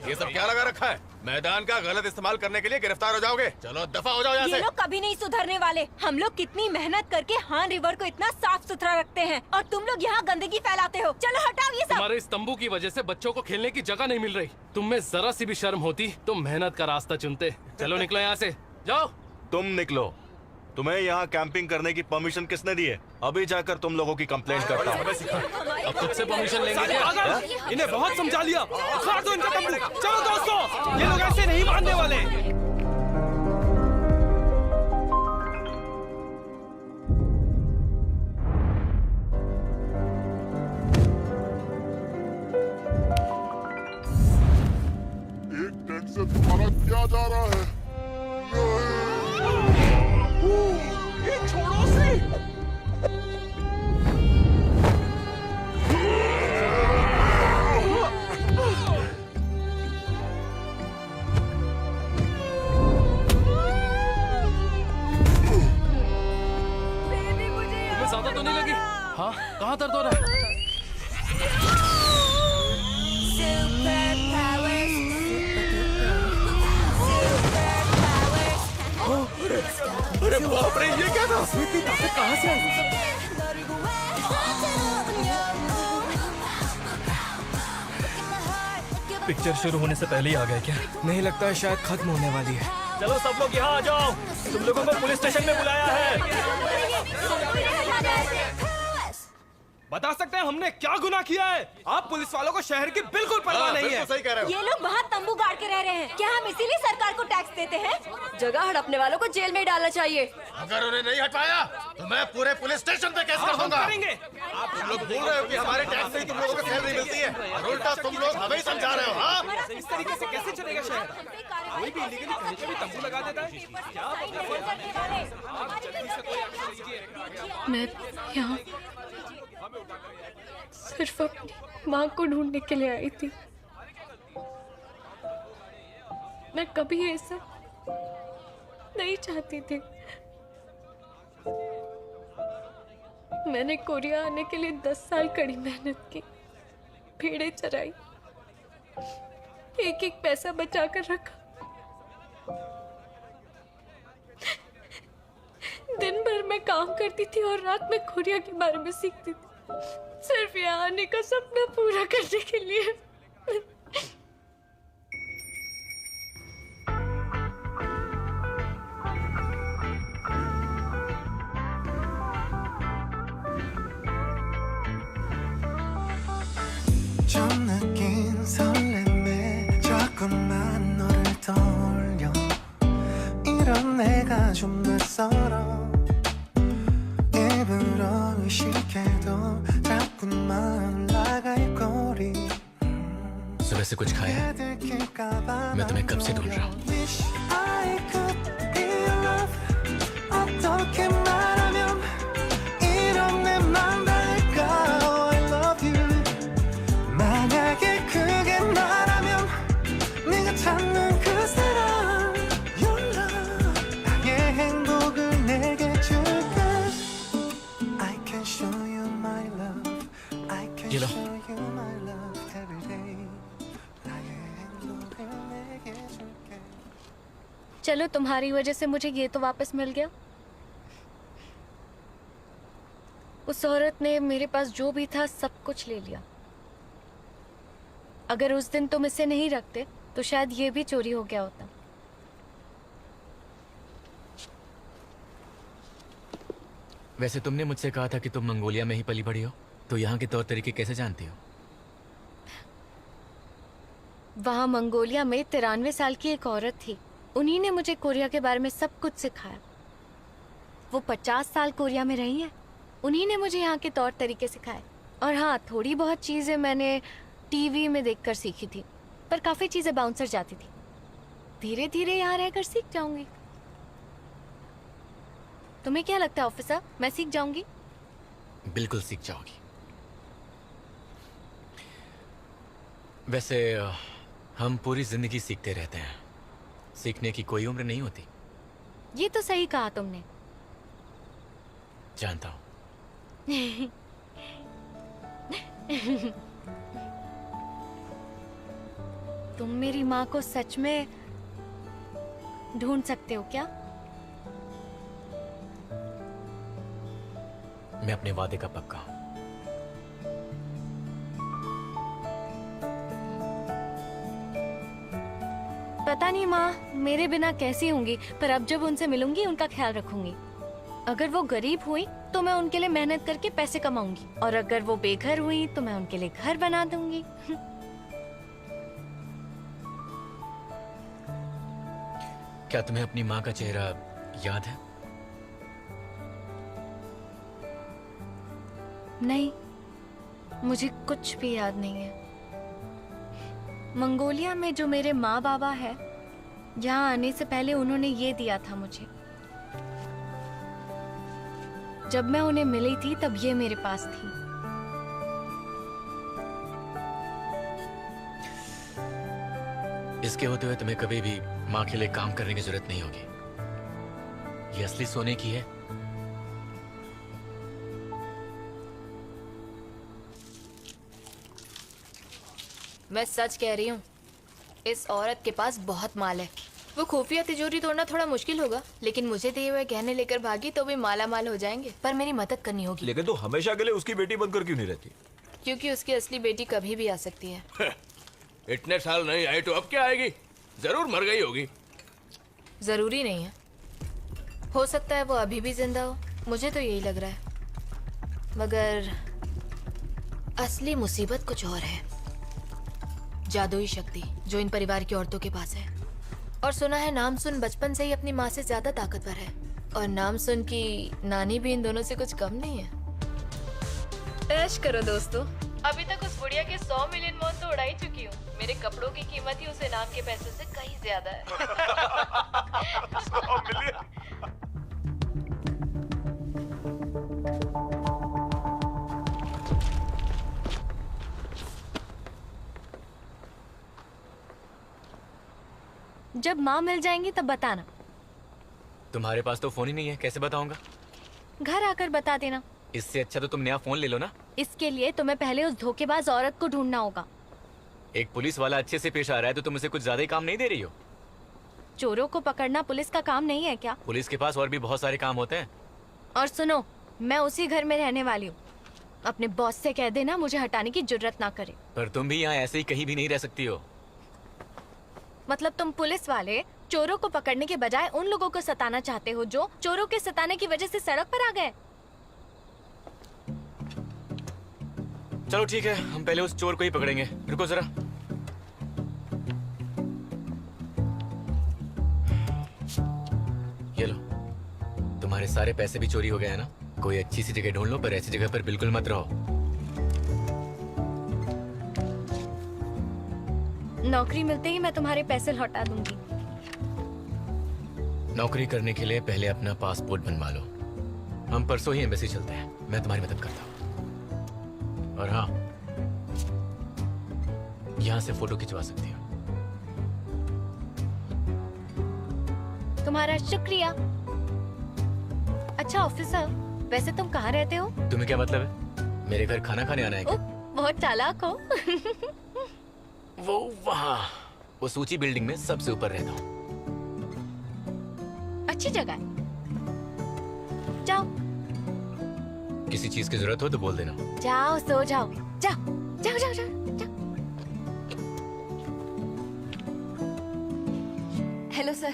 ये सब क्या लगा रखा है? मैदान का गलत इस्तेमाल करने के लिए गिरफ्तार हो जाओगे। चलो दफा हो जाओ यहाँ ये से। लोग कभी नहीं सुधरने वाले। हम लोग कितनी मेहनत करके हान रिवर को इतना साफ सुथरा रखते हैं और तुम लोग यहाँ गंदगी फैलाते हो। चलो हटाओ ये सब। तुम्हारे इस तंबू की वजह से बच्चों को खेलने की जगह नहीं मिल रही। तुम में जरा सी भी शर्म होती तो मेहनत का रास्ता चुनते। चलो निकलो यहाँ से, जाओ। तुम निकलो। तुम्हें यहाँ कैंपिंग करने की परमिशन किसने दी है? अभी जाकर तुम लोगों की कंप्लेंट करता हूँ। अब खुद से परमिशन लेंगे क्या? इन्हें बहुत समझा लिया। उखाड़ दो इनका तंबू। चलो दोस्तों, ये लोग ऐसे नहीं मानने वाले। एक टैंक से तुम्हारा क्या जा रहा है? ये छोड़ो से। तुम्हें ज्यादा तो नहीं लगी? हाँ, कहाँ दर्द हो रहा है? अरे बाप रे, ये क्या था? इतनी ताकत कहाँ से आई? पिक्चर शुरू होने से पहले ही आ गए क्या? नहीं लगता है, शायद खत्म होने वाली है। चलो सब लोग यहाँ आ जाओ, तुम लोगों को पुलिस स्टेशन में बुलाया है। बता सकते हैं हमने क्या गुनाह किया है? आप पुलिस वालों को शहर की बिल्कुल परवाह नहीं है। सही कह रहे हो। ये लोग वहाँ तंबू गाड़ के रह रहे हैं। क्या हम इसीलिए सरकार को टैक्स देते हैं? जगह हड़पने वालों को जेल में डालना चाहिए। अगर उन्हें नहीं हटाया तो मैं पूरे पुलिस स्टेशन पे केस कर दूंगा। करेंगे। आप तुम लोग बोल रहे हो कि हमारे टैक्स से ही तुम लोगों को सैलरी मिलती है और उल्टा तुम लोग हमें ही समझा रहे हो। हाँ, इस तरीके से कैसे चलेगा शहर? कोई भी इलीगली कहीं पे भी तंबू लगा देता है। क्या मैं यहाँ सिर्फ अपनी माँ को ढूंढने के लिए आई थी। मैं कभी ऐसा नहीं चाहती थी। मैंने कोरिया आने के लिए 10 साल कड़ी मेहनत की, भेड़ें चराई, एक एक पैसा बचा कर रखा। दिन भर मैं काम करती थी और रात में कोरिया के बारे में सीखती थी, सिर्फ यहाँ आने का सपना पूरा करने के लिए। 좀 느낀 설렘에 자꾸만 너를 떠올려. 이런 내가 좀 낯설어. 일부러 의식해도 자꾸만 올라갈 거리. सुबह से कुछ खाया है? मैं तुम्हें कब से ढूंढ रहा हूँ। I could be your love. 어떻게 말하면 이런 내 맘 닿을까? I love you. 만약에 그게 나라면 네가 찾는 그 사람 Your love. 나의 행복을 내게 줄게. I can show you my love. I can ये लो। show you my love every day. 나의 행복을 내게 줄게. चलो तुम्हारी वजह से मुझे ये तो वापस मिल गया। उस औरत ने मेरे पास जो भी था सब कुछ ले लिया। अगर उस दिन तुम इसे नहीं रखते तो शायद ये भी चोरी हो गया होता। वैसे तुमने मुझसे कहा था कि तुम मंगोलिया में ही पली बड़ी हो, तो यहाँ के तौर तरीके कैसे जानती हो? वहाँ मंगोलिया में 93 साल की एक औरत थी। उन्हीं ने मुझे कोरिया के बारे में सब कुछ सिखाया। वो 50 साल कोरिया में रही हैं। उन्हीं ने मुझे यहाँ के तौर तरीके सिखाए। और हाँ, थोड़ी बहुत चीज़ें मैंने टीवी में देखकर सीखी थी, पर काफ़ी चीज़ें बाउंसर जाती थी। धीरे धीरे यहाँ रहकर सीख जाऊंगी। तुम्हें क्या लगता है ऑफिसर, मैं सीख जाऊंगी? बिल्कुल सीख जाओगी। वैसे हम पूरी जिंदगी सीखते रहते हैं। सीखने की कोई उम्र नहीं होती। ये तो सही कहा तुमने। जानता हूँ। तुम मेरी माँ को सच में ढूंढ सकते हो क्या? मैं अपने वादे का पक्का हूँ। पता नहीं माँ मेरे बिना कैसी होंगी, पर अब जब उनसे मिलूंगी उनका ख्याल रखूंगी। अगर वो गरीब हुई तो मैं उनके लिए मेहनत करके पैसे कमाऊंगी, और अगर वो बेघर हुई तो मैं उनके लिए घर बना दूंगी। क्या तुम्हें अपनी माँ का चेहरा याद है? नहीं, मुझे कुछ भी याद नहीं है। मंगोलिया में जो मेरे माँ बाबा है, यहाँ आने से पहले उन्होंने ये दिया था मुझे। जब मैं उन्हें मिली थी तब ये मेरे पास थी। इसके होते हुए तुम्हें कभी भी माँ के लिए काम करने की जरूरत नहीं होगी। ये असली सोने की है। मैं सच कह रही हूँ, इस औरत के पास बहुत माल है। वो खुफिया तिजोरी तोड़ना थोड़ा मुश्किल होगा, लेकिन मुझे दिए हुए गहने लेकर भागी तो भी माला माल हो जाएंगे। पर मेरी मदद करनी होगी। लेकिन तू हमेशा के लिए उसकी बेटी बनकर क्यों नहीं रहती? क्योंकि उसकी असली बेटी कभी भी आ सकती है। इतने साल नहीं आई तो अब क्या आएगी? जरूर मर गई होगी। जरूरी नहीं है, हो सकता है वो अभी भी जिंदा हो। मुझे तो यही लग रहा है। मगर असली मुसीबत कुछ और है। जादुई शक्ति जो इन परिवार की औरतों के पास है। और सुना है नाम सुन बचपन से ही अपनी माँ से ज्यादा ताकतवर है, और नाम सुन की नानी भी इन दोनों से कुछ कम नहीं है। ऐश करो दोस्तों, अभी तक उस बुढ़िया के 100 मिलियन मौत तो उड़ा ही चुकी हूँ। मेरे कपड़ों की कीमत ही उस इनाम के पैसों से कहीं ज्यादा है। 100 मिलियन। जब माँ मिल जाएंगी तब बताना। तुम्हारे पास तो फोन ही नहीं है, कैसे बताऊंगा? घर आकर बता देना। इससे अच्छा तो तुम नया फोन ले लो ना। इसके लिए तुम्हें पहले उस धोखेबाज औरत को ढूंढना होगा। एक पुलिस वाला अच्छे से पेश आ रहा है तो तुम उसे कुछ ज्यादा ही काम नहीं दे रही हो? चोरों को पकड़ना पुलिस का काम नहीं है क्या? पुलिस के पास और भी बहुत सारे काम होते हैं। और सुनो, मैं उसी घर में रहने वाली हूँ। अपने बॉस से कह देना मुझे हटाने की जुर्रत ना करे। पर तुम भी यहाँ ऐसे ही कहीं भी नहीं रह सकती हो। मतलब तुम पुलिस वाले चोरों को पकड़ने के बजाय उन लोगों को सताना चाहते हो जो चोरों के सताने की वजह से सड़क पर आ गए। चलो ठीक है, हम पहले उस चोर को ही पकड़ेंगे। रुको जरा। ये लो, तुम्हारे सारे पैसे भी चोरी हो गए हैं ना? कोई अच्छी सी जगह ढूंढ लो, पर ऐसी जगह पर बिल्कुल मत रहो। नौकरी मिलते ही मैं तुम्हारे पैसे लौटा दूंगी। नौकरी करने के लिए पहले अपना पासपोर्ट बनवा लो। हम परसों ही एम्बेसी चलते हैं, मैं तुम्हारी मदद करता हूँ। और हाँ, यहाँ से फोटो खिंचवा सकती हो। तुम्हारा शुक्रिया। अच्छा ऑफिसर, वैसे तुम कहाँ रहते हो? तुम्हें क्या मतलब है? मेरे घर खाना खाने आना है क्या? बहुत चालाक हो। वो वहाँ, वो सूची बिल्डिंग में सबसे ऊपर रहता हूँ। अच्छी जगह है, जाओ। किसी चीज की जरूरत हो तो बोल देना। जाओ सो जाओ, जाओ जाओ जाओ जाओ, जाओ। Hello sir.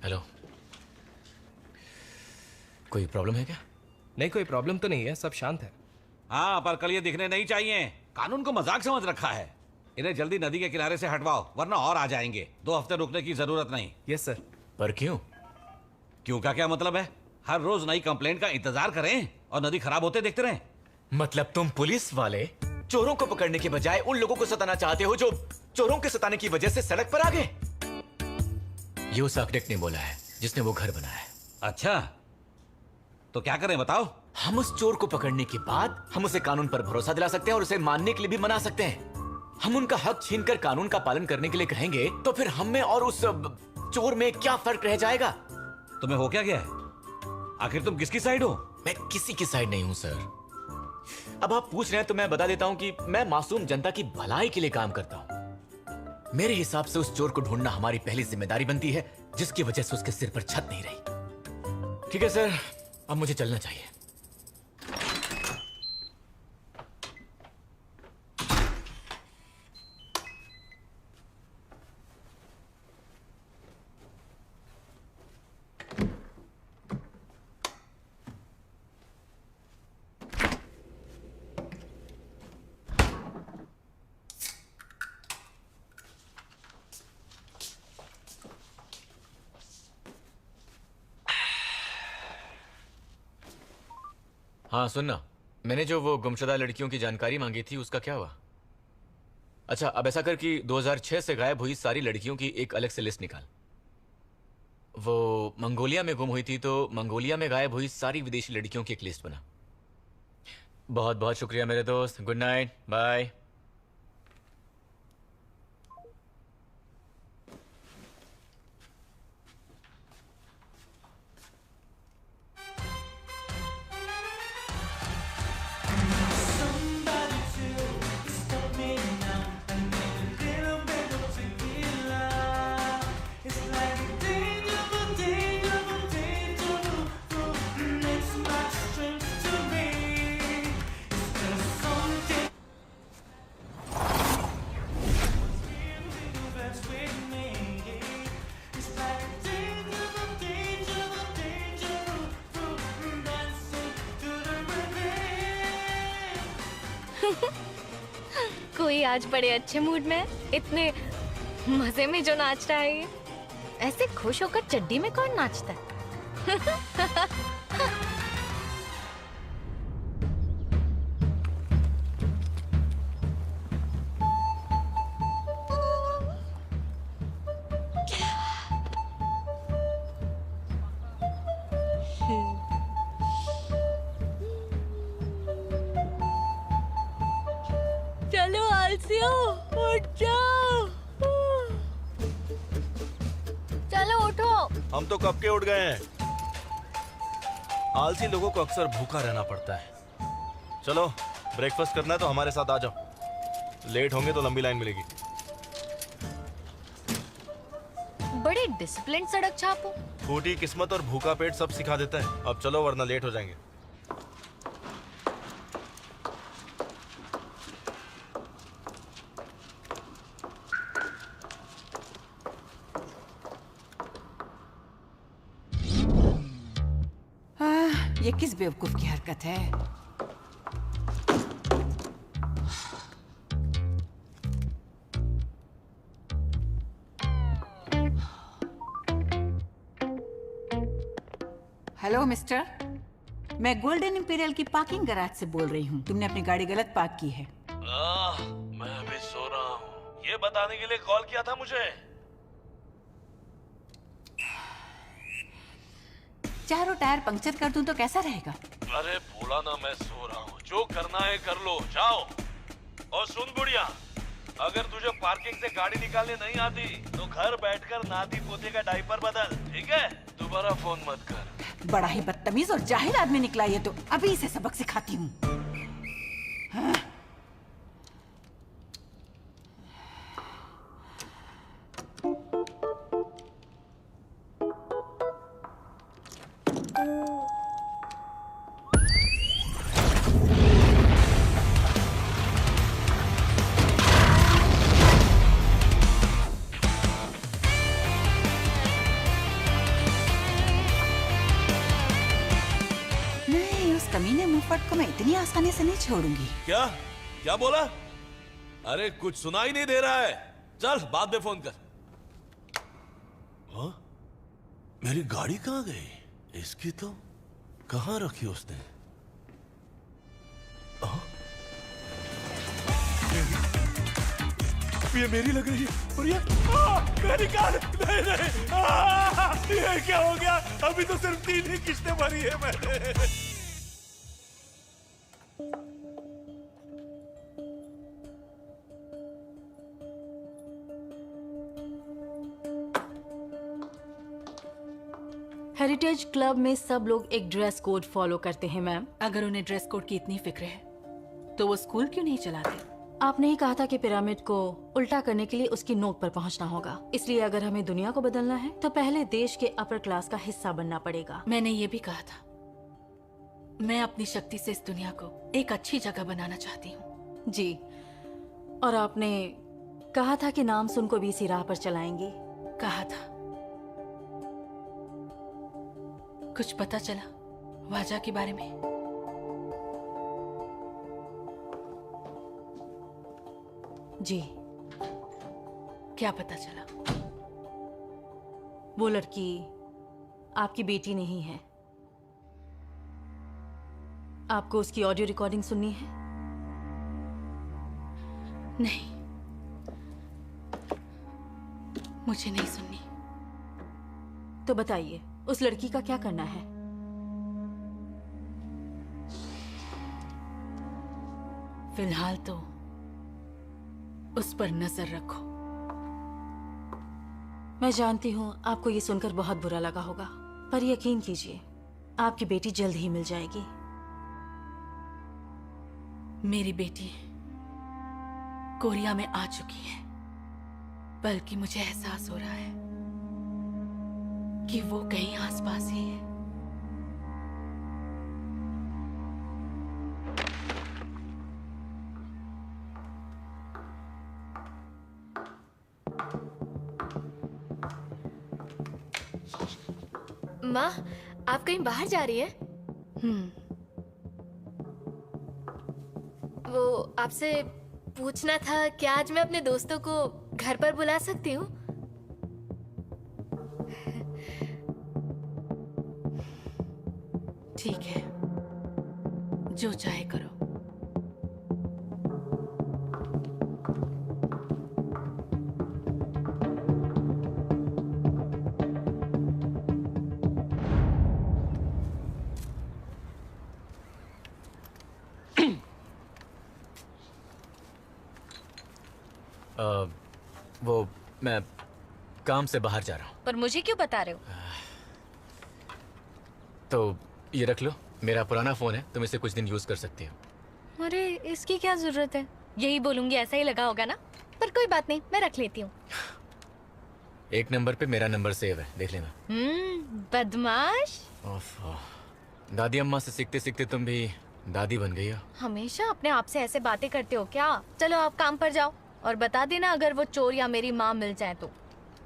हेलो, कोई प्रॉब्लम है क्या? नहीं, कोई प्रॉब्लम तो नहीं है, सब शांत है। हाँ, पर कल ये दिखने नहीं चाहिए। कानून को मजाक समझ रखा है। इन्हें जल्दी नदी के किनारे से हटवाओ, वरना और आ जाएंगे। 2 हफ्ते रुकने की जरूरत नहीं। Yes sir. पर क्यों? क्यों का क्या मतलब है? हर रोज नई कंप्लेंट का इंतजार करें और नदी खराब होते देखते रहें? मतलब तुम पुलिस वाले चोरों को पकड़ने के बजाय उन लोगों को सताना चाहते हो जो चोरों के सताने की वजह से सड़क पर आ गए? ये उस आर्किटेक्ट ने बोला है जिसने वो घर बनाया है। अच्छा, तो क्या करें बताओ? हम उस चोर को पकड़ने के बाद हम उसे कानून पर भरोसा दिला सकते हैं और उसे मानने के लिए भी मना सकते हैं। हम उनका हक छीनकर कानून का पालन करने के लिए कहेंगे तो फिर हम में और उस चोर में क्या फर्क रह जाएगा? तुम्हें हो क्या गया है? आखिर तुम किसकी साइड हो? मैं किसी की साइड नहीं हूं सर। अब आप पूछ रहे हैं तो मैं बता देता हूं कि मैं मासूम जनता की भलाई के लिए काम करता हूं। मेरे हिसाब से उस चोर को ढूंढना हमारी पहली जिम्मेदारी बनती है, जिसकी वजह से उसके सिर पर छत नहीं रही। ठीक है सर, अब मुझे चलना चाहिए। हाँ सुनना, मैंने जो वो गुमशुदा लड़कियों की जानकारी मांगी थी उसका क्या हुआ? अच्छा, अब ऐसा कर कि 2006 से गायब हुई सारी लड़कियों की एक अलग से लिस्ट निकाल। वो मंगोलिया में गुम हुई थी तो मंगोलिया में गायब हुई सारी विदेशी लड़कियों की एक लिस्ट बना। बहुत बहुत शुक्रिया मेरे दोस्त, गुड नाइट, बाय। कोई आज बड़े अच्छे मूड में है। इतने मजे में जो नाच रहा है ये। ऐसे खुश होकर चड्डी में कौन नाचता है? चलो आलसियो, उठ जाओ। चलो उठो। हम तो कब के उठ गए हैं। आलसी लोगों को अक्सर भूखा रहना पड़ता है। चलो ब्रेकफास्ट करना है तो हमारे साथ आ जाओ, लेट होंगे तो लंबी लाइन मिलेगी। बड़े डिसिप्लिन सड़क छापो। फूटी किस्मत और भूखा पेट सब सिखा देता है। अब चलो वरना लेट हो जाएंगे। ये किस बेवकूफ की हरकत है? हेलो मिस्टर, मैं गोल्डन इंपीरियल की पार्किंग गैराज से बोल रही हूँ। तुमने अपनी गाड़ी गलत पार्क की है। मैं अभी सो रहा हूँ। ये बताने के लिए कॉल किया था मुझे। चारों टायर पंक्चर कर दूं तो कैसा रहेगा? अरे बोला ना मैं सो रहा हूँ। जो करना है कर लो, जाओ। और सुन बुढ़िया, अगर तुझे पार्किंग से गाड़ी निकालने नहीं आती तो घर बैठकर नाती पोते का डायपर बदल, ठीक है? दोबारा फोन मत कर। बड़ा ही बदतमीज और जाहिल आदमी निकला ये तो। अभी इसे सबक सिखाती हूँ। हाँ? कमीने मुफट को मैं इतनी आसानी से नहीं छोड़ूंगी। क्या क्या बोला? अरे कुछ सुनाई नहीं दे रहा है। चल बाद में फोन कर। हाँ? मेरी गाड़ी कहाँ गई? इसकी तो कहाँ रखी उसने? हाँ? ये मेरी लग रही है। और ये मेरी कार नहीं नहीं। ये क्या हो गया? अभी तो सिर्फ 3 ही किस्तें भरी है मैंने। हेरिटेज क्लब में सब लोग एक ड्रेस कोड फॉलो करते हैं मैम। अगर उन्हें ड्रेस कोड की इतनी फिक्र है तो वो स्कूल क्यों नहीं चलाते? आपने ही कहा था कि पिरामिड को उल्टा करने के लिए उसकी नोक पर पहुंचना होगा। इसलिए अगर हमें दुनिया को बदलना है तो पहले देश के अपर क्लास का हिस्सा बनना पड़ेगा। मैंने ये भी कहा था, मैं अपनी शक्ति से इस दुनिया को एक अच्छी जगह बनाना चाहती हूँ। जी, और आपने कहा था कि नाम सुन को भी इसी राह पर चलाएंगी। कहा था। कुछ पता चला वाजा के बारे में? जी। क्या पता चला? वो लड़की आपकी बेटी नहीं है। आपको उसकी ऑडियो रिकॉर्डिंग सुननी है? नहीं, मुझे नहीं सुननी। तो बताइए, उस लड़की का क्या करना है? फिलहाल तो उस पर नजर रखो। मैं जानती हूँ आपको ये सुनकर बहुत बुरा लगा होगा, पर यकीन कीजिए आपकी बेटी जल्द ही मिल जाएगी। मेरी बेटी कोरिया में आ चुकी है, बल्कि मुझे एहसास हो रहा है कि वो कहीं आसपास ही है। माँ, आप कहीं बाहर जा रही हैं? वो आपसे पूछना था, क्या आज मैं अपने दोस्तों को घर पर बुला सकती हूँ? ठीक है, जो चाहे करो। वो मैं काम से बाहर जा रहा हूँ। पर मुझे क्यों बता रहे हो? तो ये रख लो, मेरा पुराना फोन है, तुम इसे कुछ दिन यूज कर सकती हो। अरे इसकी क्या जरूरत है? यही बोलूंगी, ऐसा ही लगा होगा ना। पर कोई बात नहीं, मैं रख लेती हूँ। एक नंबर पे मेरा नंबर सेव है, देख लेना। बदमाश। दादी अम्मा से सीखते सीखते तुम भी दादी बन गई हो। हमेशा अपने आप से ऐसे बातें करते हो क्या? चलो आप काम पर जाओ और बता देना अगर वो चोर या मेरी माँ मिल जाए तो।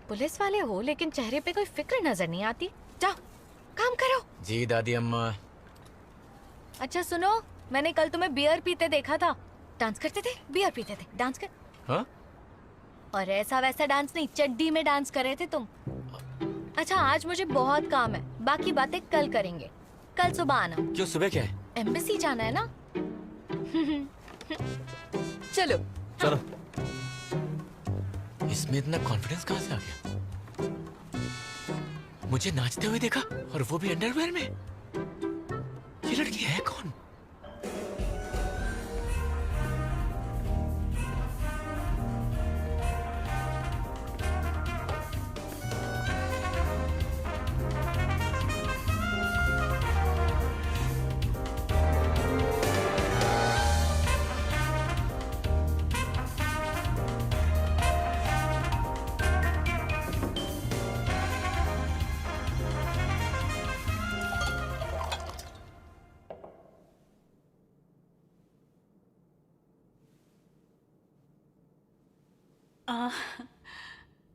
पुलिस वाले हो लेकिन चेहरे पे कोई फिक्र नजर नहीं आती। जाओ काम करो। जी दादी अम्मा। अच्छा सुनो, मैंने कल तुम्हें बियर पीते देखा था। डांस करते थे? बियर पीते थे, डांस कर। हाँ? और ऐसा वैसा डांस नहीं, चड्डी में डांस कर रहे थे तुम। अच्छा आज मुझे बहुत काम है, बाकी बातें कल करेंगे। कल सुबह आना। क्यों, सुबह क्या है? एम्बेसी जाना है ना। चलो चलो। इसमें इतना कॉन्फिडेंस कहाँ से आ गया? मुझे नाचते हुए देखा, और वो भी अंडरवेयर में। ये लड़की है कौन?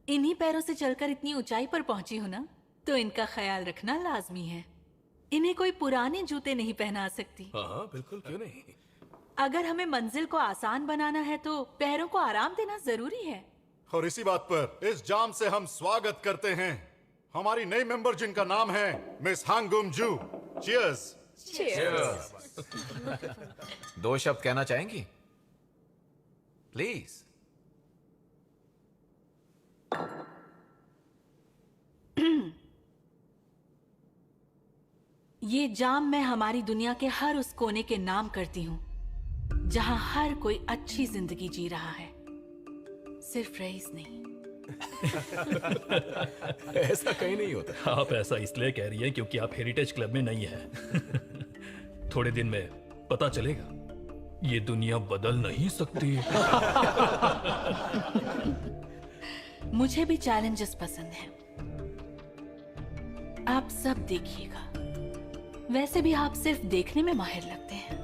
इन्हीं पैरों से चलकर इतनी ऊंचाई पर पहुंची हूं ना, तो इनका ख्याल रखना लाजमी है। इन्हें कोई पुराने जूते नहीं पहना सकती। हाँ बिल्कुल, क्यों नहीं। अगर हमें मंजिल को आसान बनाना है तो पैरों को आराम देना जरूरी है। और इसी बात पर इस जाम से हम स्वागत करते हैं हमारी नई मेंबर, जिनका नाम है मिस हांगुम जू। चीयर्स। दो शब्द कहना चाहेंगी प्लीज? ये जाम मैं हमारी दुनिया के हर उस कोने के नाम करती हूँ जहाँ हर कोई अच्छी जिंदगी जी रहा है, सिर्फ रईस नहीं। ऐसा कहीं नहीं होता। आप ऐसा इसलिए कह रही हैं क्योंकि आप हेरिटेज क्लब में नहीं हैं। थोड़े दिन में पता चलेगा, ये दुनिया बदल नहीं सकती। मुझे भी चैलेंजेस पसंद हैं। आप सब देखिएगा। वैसे भी आप सिर्फ देखने में माहिर लगते हैं,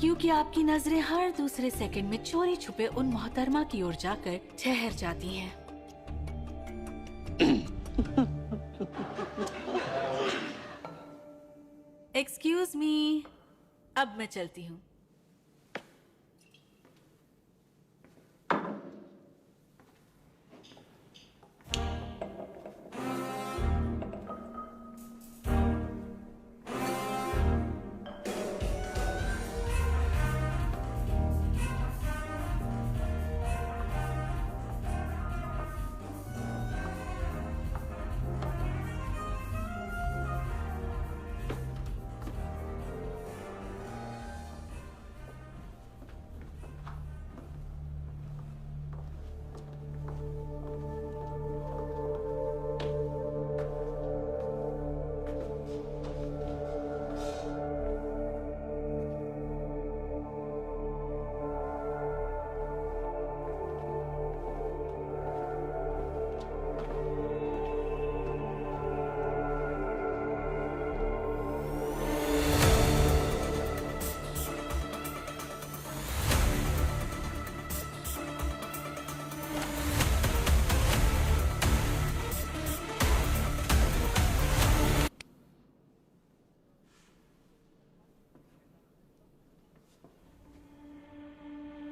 क्योंकि आपकी नजरें हर दूसरे सेकंड में चोरी छुपे उन मोहतरमा की ओर जाकर ठहर जाती हैं। एक्सक्यूज मी, अब मैं चलती हूँ।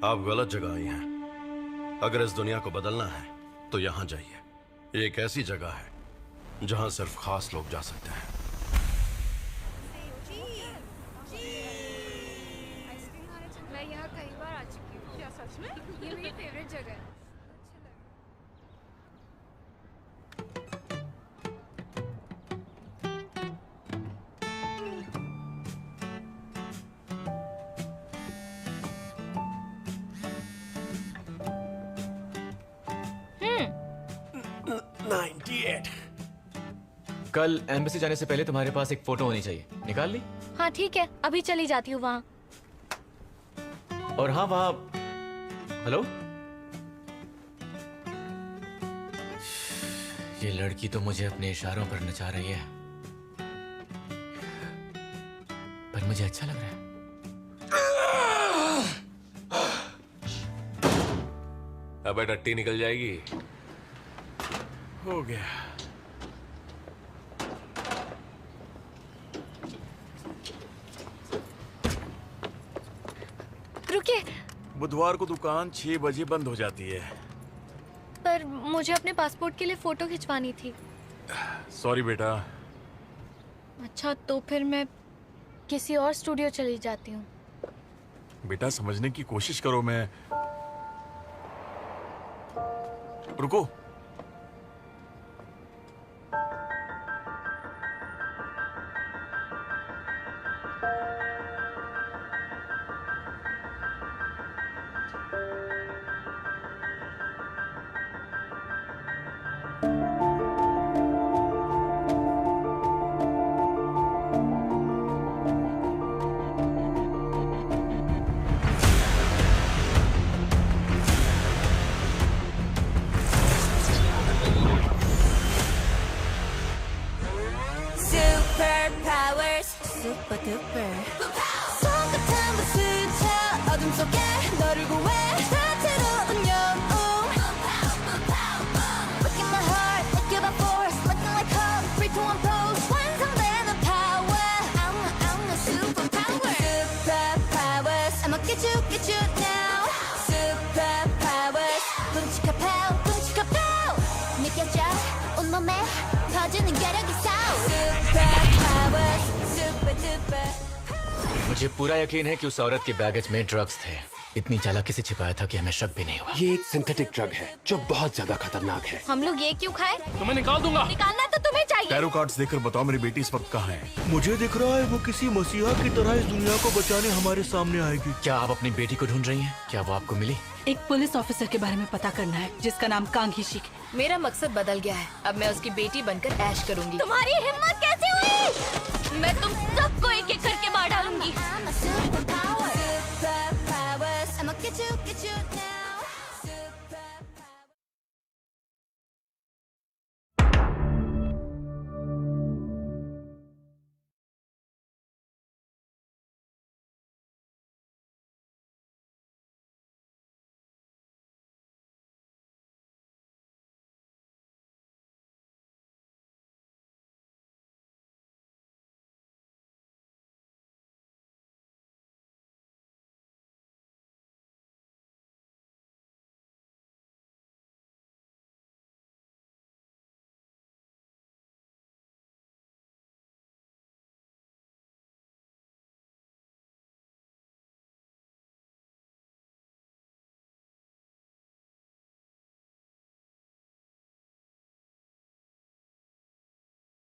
आप गलत जगह आई हैं। अगर इस दुनिया को बदलना है तो यहाँ जाइए। ये एक ऐसी जगह है जहाँ सिर्फ खास लोग जा सकते हैं। मैं यहाँ कई बार आ चुकी हूँ। क्या सच में? ये मेरी फेवरेट जगह है। कल एम्बेसी जाने से पहले तुम्हारे पास एक फोटो होनी चाहिए। निकाल ली? हाँ ठीक है, अभी चली जाती हूँ वहाँ। और हाँ, वहाँ हेलो, ये लड़की तो मुझे अपने इशारों पर नचा रही है, पर मुझे अच्छा लग रहा है। अबे टट्टी निकल जाएगी। हो गया। रुकिए। बुधवार को दुकान 6 बजे बंद हो जाती है। पर मुझे अपने पासपोर्ट के लिए फोटो खिंचवानी थी। सॉरी बेटा। अच्छा, तो फिर मैं किसी और स्टूडियो चली जाती हूँ। बेटा समझने की कोशिश करो। मैं रुको। Superpowers, super duper. 손끝한번 스쳐 어둠 속에 너를 구해 다채로운 영웅. Look in my heart, look at my force, looking like Hulk, 3, 2, 1 pose. 완성되는 power. I'm a superpower. Superpowers, I'ma get you now. Superpowers, 끔찍한 pow, 끔찍한 pow. 느껴져 온몸에 퍼지는 괴력이 있어. मुझे पूरा यकीन है कि उस औरत के बैगेज में ड्रग्स थे। इतनी चालाकी से छिपाया था कि हमें शक भी नहीं हुआ। ये एक सिंथेटिक ड्रग है जो बहुत ज्यादा खतरनाक है। हम लोग ये क्यों खाए? तो मैं निकाल दूंगा। निकालना तो तुम्हें चाहिए। टैरो कार्ड्स देखकर बताओ मेरी बेटी इस वक्त कहाँ है? मुझे दिख रहा है वो किसी मसीहा की तरह इस दुनिया को बचाने हमारे सामने आएगी। क्या आप अपनी बेटी को ढूंढ रही हैं? क्या वो आपको मिली? एक पुलिस ऑफिसर के बारे में पता करना है जिसका नाम कांग हिशिक है। मेरा मकसद बदल गया है। अब मैं उसकी बेटी बनकर ऐश करूंगी। तुम्हारी हिम्मत कैसे हुई? मैं तुमसे